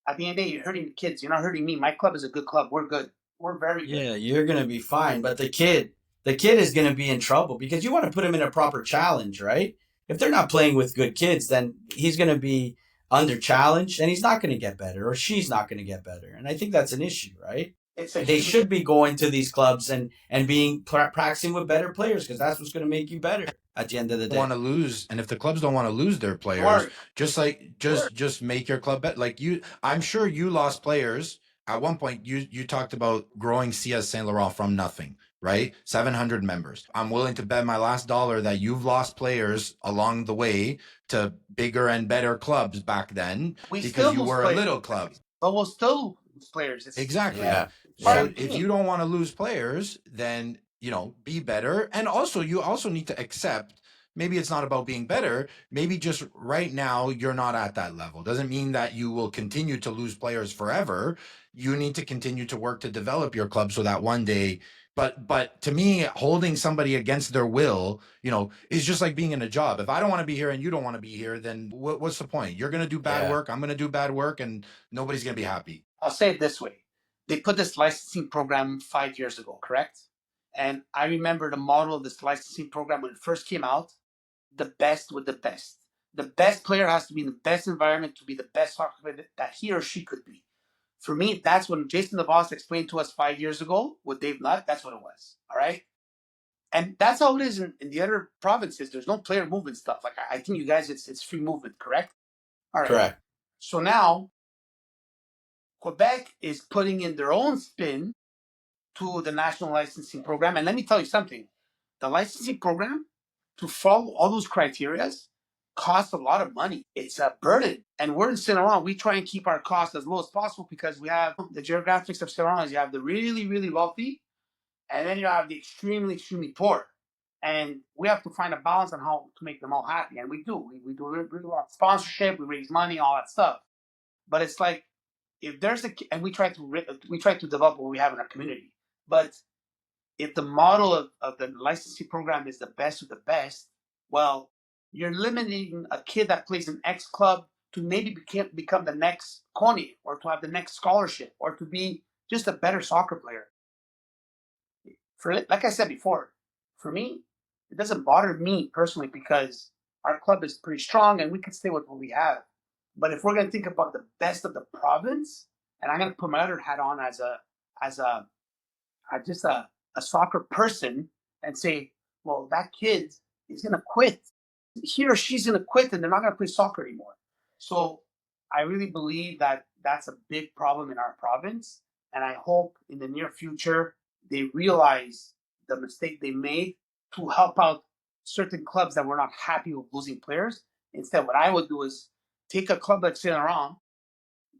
at the end of the day, you're hurting the kids. You're not hurting me. My club is a good club. We're good. We're very good. Yeah, you're going to be fine. But the kid is going to be in trouble because you want to put him in a proper challenge, right? If they're not playing with good kids, then he's going to be under challenged and he's not going to get better, or she's not going to get better. And I think that's an issue, right? They should be going to these clubs and being practicing with better players, because that's what's going to make you better at the end of the day. Want to lose, and if the clubs don't want to lose their players, just make your club better. Like I'm sure you lost players at one point. You talked about growing CS Saint-Laurent from nothing, right? 700 members. I'm willing to bet my last dollar that you've lost players along the way to bigger and better clubs back then, because you were a little club. But we'll still lose players. Exactly. Yeah. So if you don't want to lose players, then be better. And also, you also need to accept, maybe it's not about being better. Maybe just right now you're not at that level. Doesn't mean that you will continue to lose players forever. You need to continue to work to develop your club so that one day. But to me, holding somebody against their will, is just like being in a job. If I don't want to be here and you don't want to be here, then what's the point? You're going to do bad Yeah. work. I'm going to do bad work, and nobody's going to be happy. I'll say it this way. They put this licensing program 5 years ago, correct? And I remember the model of this licensing program when it first came out, the best with the best. The best player has to be in the best environment to be the best soccer player that he or she could be. For me, that's when Jason DeVos explained to us 5 years ago with Dave Nutt. That's what it was. All right. And that's how it is in the other provinces. There's no player movement stuff. Like I think you guys, it's free movement, correct? All right. Correct. So now Quebec is putting in their own spin to the national licensing program. And let me tell you something. The licensing program, to follow all those criteria, costs a lot of money. It's a burden. And we're in Saint-Laurent. We try and keep our costs as low as possible because we have the geographics of Saint-Laurent. You have the really, really wealthy, and then you have the extremely, extremely poor. And we have to find a balance on how to make them all happy. And we do. We do really well. Sponsorship, we raise money, all that stuff. But it's like, if there's and we try to develop what we have in our community. But if the model of the licensing program is the best of the best, well, you're limiting a kid that plays in X club to maybe become the next Kone, or to have the next scholarship, or to be just a better soccer player. Like I said before, for me, it doesn't bother me personally because our club is pretty strong and we can stay with what we have. But if we're going to think about the best of the province, and I'm going to put my other hat on as just a soccer person and say, well, that kid is going to quit. He or she's going to quit and they're not going to play soccer anymore. So I really believe that that's a big problem in our province. And I hope in the near future they realize the mistake they made to help out certain clubs that were not happy with losing players. Instead, what I would do is take a club like Saint-Laurent,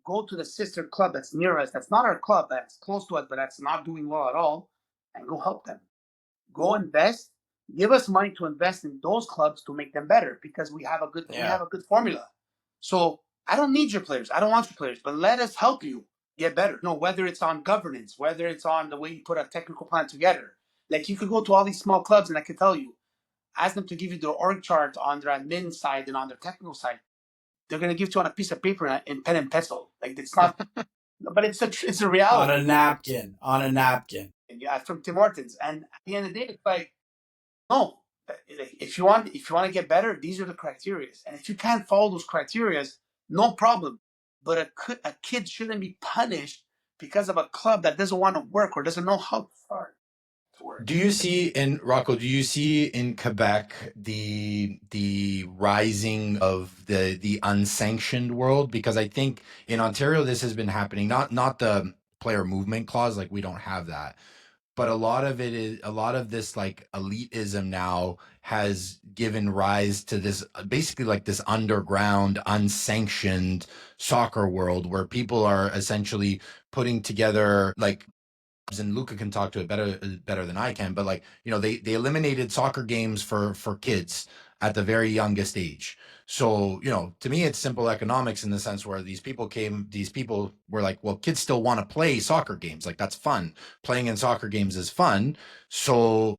go to the sister club that's near us, that's not our club, that's close to us, but that's not doing well at all, and go help them. Go invest, give us money to invest in those clubs to make them better because we have a good formula. So I don't need your players. I don't want your players, but let us help you get better. No, whether it's on governance, whether it's on the way you put a technical plan together. Like you could go to all these small clubs and I could tell you, ask them to give you their org chart on their admin side and on their technical side. They're going to give it to you on a piece of paper and pen and pencil. Like it's not, but it's a reality. On a napkin. Yeah, from Tim Hortons. And at the end of the day, it's like, no, if you want to get better, these are the criteria. And if you can't follow those criteria, no problem. But a kid shouldn't be punished because of a club that doesn't want to work or doesn't know how to start. Do you see in Quebec the rising of the unsanctioned world? Because I think in Ontario this has been happening. Not the player movement clause, like we don't have that. But a lot of this like elitism now has given rise to this basically like this underground unsanctioned soccer world where people are essentially putting together like, and Luca can talk to it better than I can, but like, they eliminated soccer games for kids at the very youngest age. So, to me, it's simple economics in the sense where these people were like, well, kids still want to play soccer games. Like that's fun. Playing in soccer games is fun. So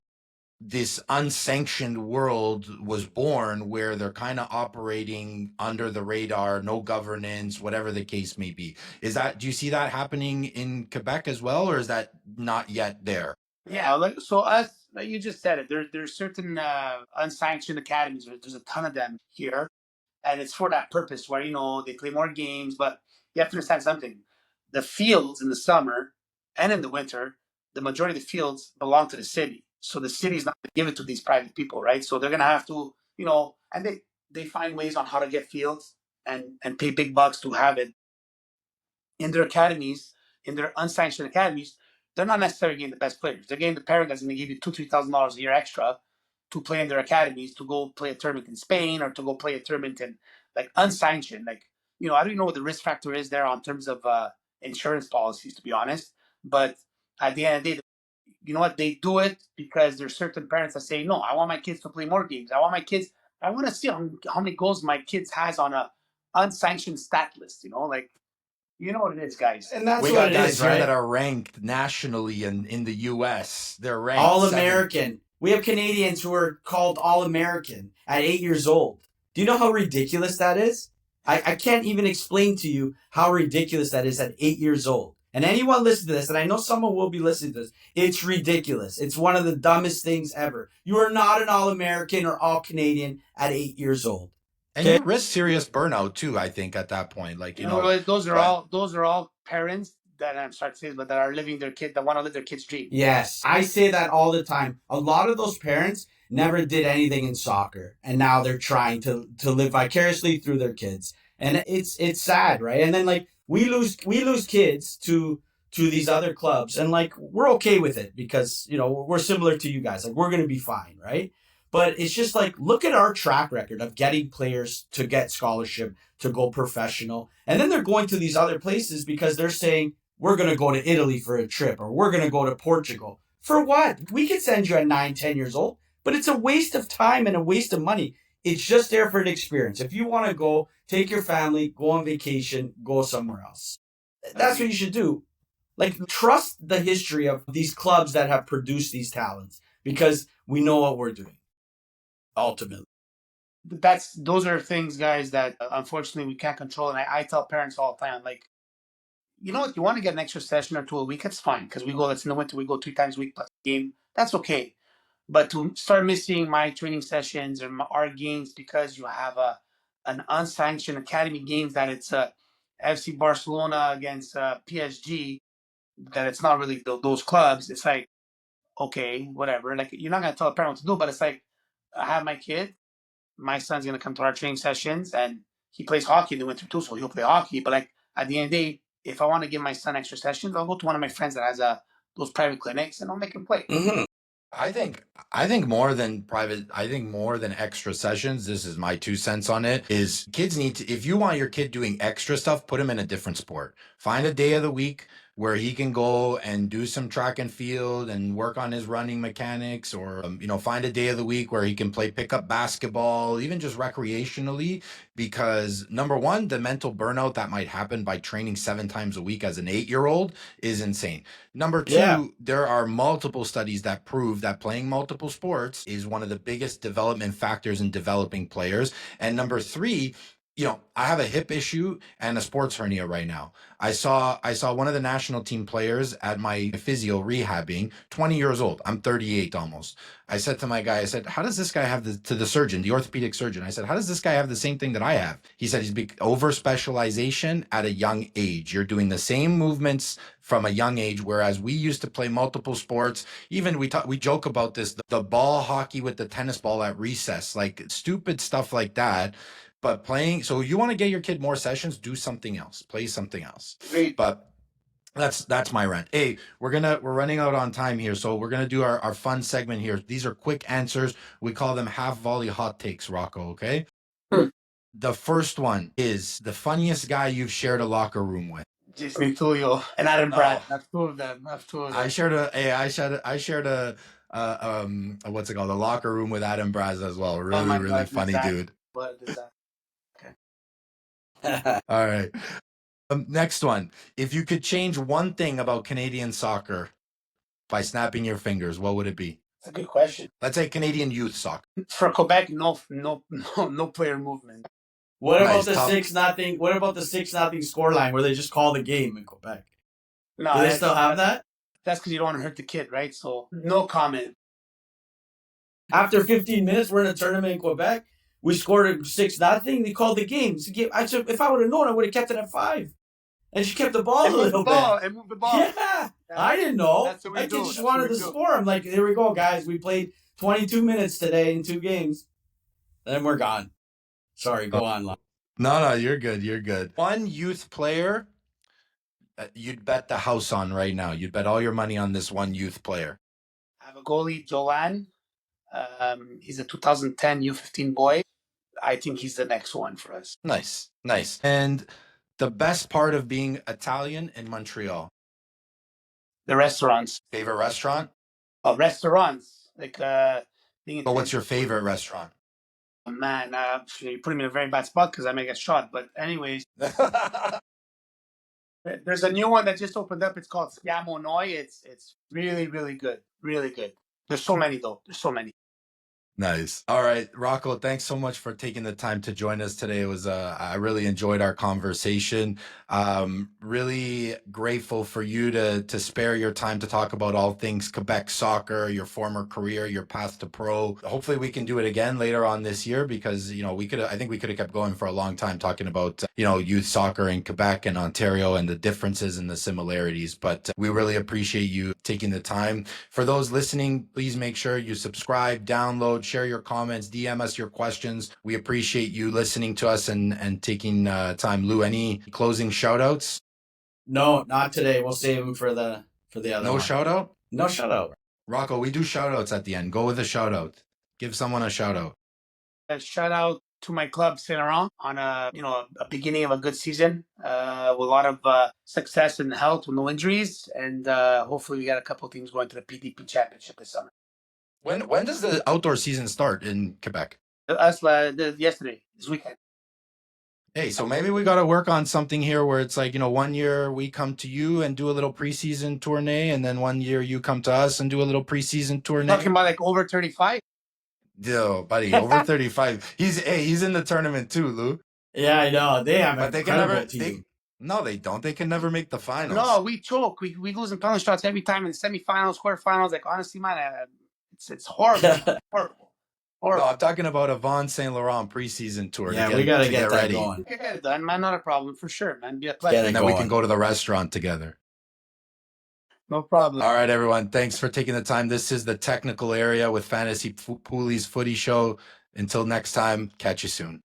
this unsanctioned world was born where they're kind of operating under the radar, no governance, whatever the case may be. Do you see that happening in Quebec as well, or is that not yet there? Yeah, like you just said it. There's certain unsanctioned academies. There's a ton of them here, and it's for that purpose where they play more games. But you have to understand something: the fields in the summer and in the winter, the majority of the fields belong to the city. So the city's not going to give it to these private people, right? So they're going to have to, and they find ways on how to get fields and pay big bucks to have it in their academies, in their unsanctioned academies. They're not necessarily getting the best players. They're getting the parent that's going to give you $2,000-$3,000 a year extra to play in their academies, to go play a tournament in Spain or to go play a tournament in like unsanctioned. Like, I don't even know what the risk factor is there on terms of insurance policies, to be honest. But at the end of the day, you know what, they do it because there's certain parents that say, no, I want my kids to play more games. I want to see how many goals my kids has on a unsanctioned stat list. Like, you know what it is, guys. And that's We what got it guys is, here right? that are ranked nationally in the U.S. They're ranked All-American. We have Canadians who are called All-American at 8 years old. Do you know how ridiculous that is? I can't even explain to you how ridiculous that is at 8 years old. And anyone listen to this, and I know someone will be listening to this, it's ridiculous. It's one of the dumbest things ever. You are not an All-American or All-Canadian at 8 years old. And you risk serious burnout too, I think, at that point. Like, those are all parents that I'm sorry to say, but that are living their kid, that want to live their kid's dream. Yes, I say that all the time. A lot of those parents never did anything in soccer, and now they're trying to live vicariously through their kids, and it's sad, right? And then like we lose kids to these other clubs, and like we're okay with it because we're similar to you guys. Like we're gonna be fine, right? But it's just like, look at our track record of getting players to get scholarship, to go professional. And then they're going to these other places because they're saying, we're going to go to Italy for a trip, or we're going to go to Portugal. For what? We could send you at 9, 10 years old, but it's a waste of time and a waste of money. It's just there for an experience. If you want to go, take your family, go on vacation, go somewhere else. That's what you should do. Like, trust the history of these clubs that have produced these talents because we know what we're doing. Ultimately, those are things, guys, that unfortunately we can't control. And I tell parents all the time, like, you know what, you want to get an extra session or two a week, that's fine, because let's in the winter we go 3 times a week plus game, that's okay. But to start missing my training sessions or our games because you have an unsanctioned academy games, that it's FC Barcelona against PSG, that it's not really those clubs, it's like, okay, whatever. Like, you're not gonna tell a parent what to do, but it's like, I have my kid. My son's gonna come to our training sessions, and he plays hockey in the winter too, so he'll play hockey. But like, at the end of the day, if I want to give my son extra sessions, I'll go to one of my friends that has those private clinics, and I'll make him play. Mm-hmm. I think more than private, I think more than extra sessions, this is my 2 cents on it, is kids need to, if you want your kid doing extra stuff, put him in a different sport. Find a day of the week where he can go and do some track and field and work on his running mechanics, or find a day of the week where he can play pickup basketball, even just recreationally, because number one, the mental burnout that might happen by training 7 times a week as an 8-year-old is insane. Number two, there are multiple studies that prove that playing multiple sports is one of the biggest development factors in developing players. And number three, I have a hip issue and a sports hernia right now. I saw one of the national team players at my physio rehabbing, 20 years old. I'm 38 almost. I said to my guy, I said, how does this guy have to the surgeon, the orthopedic surgeon? I said, how does this guy have the same thing that I have? He said, he's over specialization at a young age. You're doing the same movements from a young age, whereas we used to play multiple sports. Even we joke about this, the ball hockey with the tennis ball at recess, like stupid stuff like that. But playing, so you want to get your kid more sessions, do something else, play something else. Great. But that's my rant. Hey, we're running out on time here, so we're gonna do our fun segment here. These are quick answers. We call them half volley hot takes, Rocco. Okay. The first one is the funniest guy you've shared a locker room with. Jason Di Tullio and Adam Brad. That's 2 of them. I shared a what's it called? A locker room with Adam Braz as well. Really, really funny dude. What is that? All right. Next one. If you could change one thing about Canadian soccer by snapping your fingers, what would it be? That's a good question. Let's say Canadian youth soccer. For Quebec, no player movement. What about the 6-0? What about the 6-0 scoreline where they just call the game in Quebec? No, do they still have that? That's because you don't want to hurt the kid, right? So no comment. After 15 minutes, we're in a tournament in Quebec. We scored a 6-0. They called the game. I said, if I would have known, I would have kept it at 5. And she kept the ball a little bit. And moved the ball. Yeah, I didn't know. That kid just wanted the score. I'm like, here we go, guys. We played 22 minutes today in 2 games. Then we're gone. Sorry, go on. No, you're good. You're good. One youth player you'd bet the house on right now. You'd bet all your money on this one youth player. I have a goalie, Joanne. He's a 2010 U15 boy. I think he's the next one for us. Nice. And the best part of being Italian in Montreal? The restaurants. Favorite restaurant? Restaurants, like being But what's into your favorite restaurant? man, you put me in a very bad spot because I may get shot. But anyways, there's a new one that just opened up. It's called Noi. It's really really good, really good. There's so many though. There's so many. Nice. All right, Rocco, thanks so much for taking the time to join us today. It was I really enjoyed our conversation. Really grateful for you to spare your time to talk about all things Quebec soccer, your former career, your path to pro. Hopefully we can do it again later on this year because, I think we could have kept going for a long time talking about, youth soccer in Quebec and Ontario and the differences and the similarities. But we really appreciate you taking the time. For those listening, please make sure you subscribe, download, share your comments, DM us your questions. We appreciate you listening to us and taking time. Lou, any closing shout outs? No, not today. We'll save them for the other No one. shout out? No shout out. Rocco, we do shout outs at the end. Go with a shout out. Give someone a shout out. A shout out to my club Saint-Laurent on a beginning of a good season with a lot of success and health with no injuries, and hopefully we got a couple of teams going to the PDP Championship this summer. When does the outdoor season start in Quebec? Us yesterday, this weekend. Hey, so maybe we got to work on something here where it's like, 1 year we come to you and do a little preseason tournée, and then 1 year you come to us and do a little preseason tournée. Talking about like over 35. Yo, buddy, over 35. He's in the tournament too, Lou. Yeah, I know. They have But an incredible team. They don't. They can never make the finals. No, we choke. We lose in penalty shots every time in the semifinals, quarterfinals. Like honestly, man, it's horrible. Horrible. No, I'm talking about a Von Saint-Laurent preseason tour. Yeah, we got to get that ready. going. Get it done, man. Not a problem for sure, man. Be a pleasure. Get it And then we can going. go to the restaurant together. No problem. All right, everyone. Thanks for taking the time. This is the technical area with Fantasy Poolies Footy Show. Until next time, catch you soon.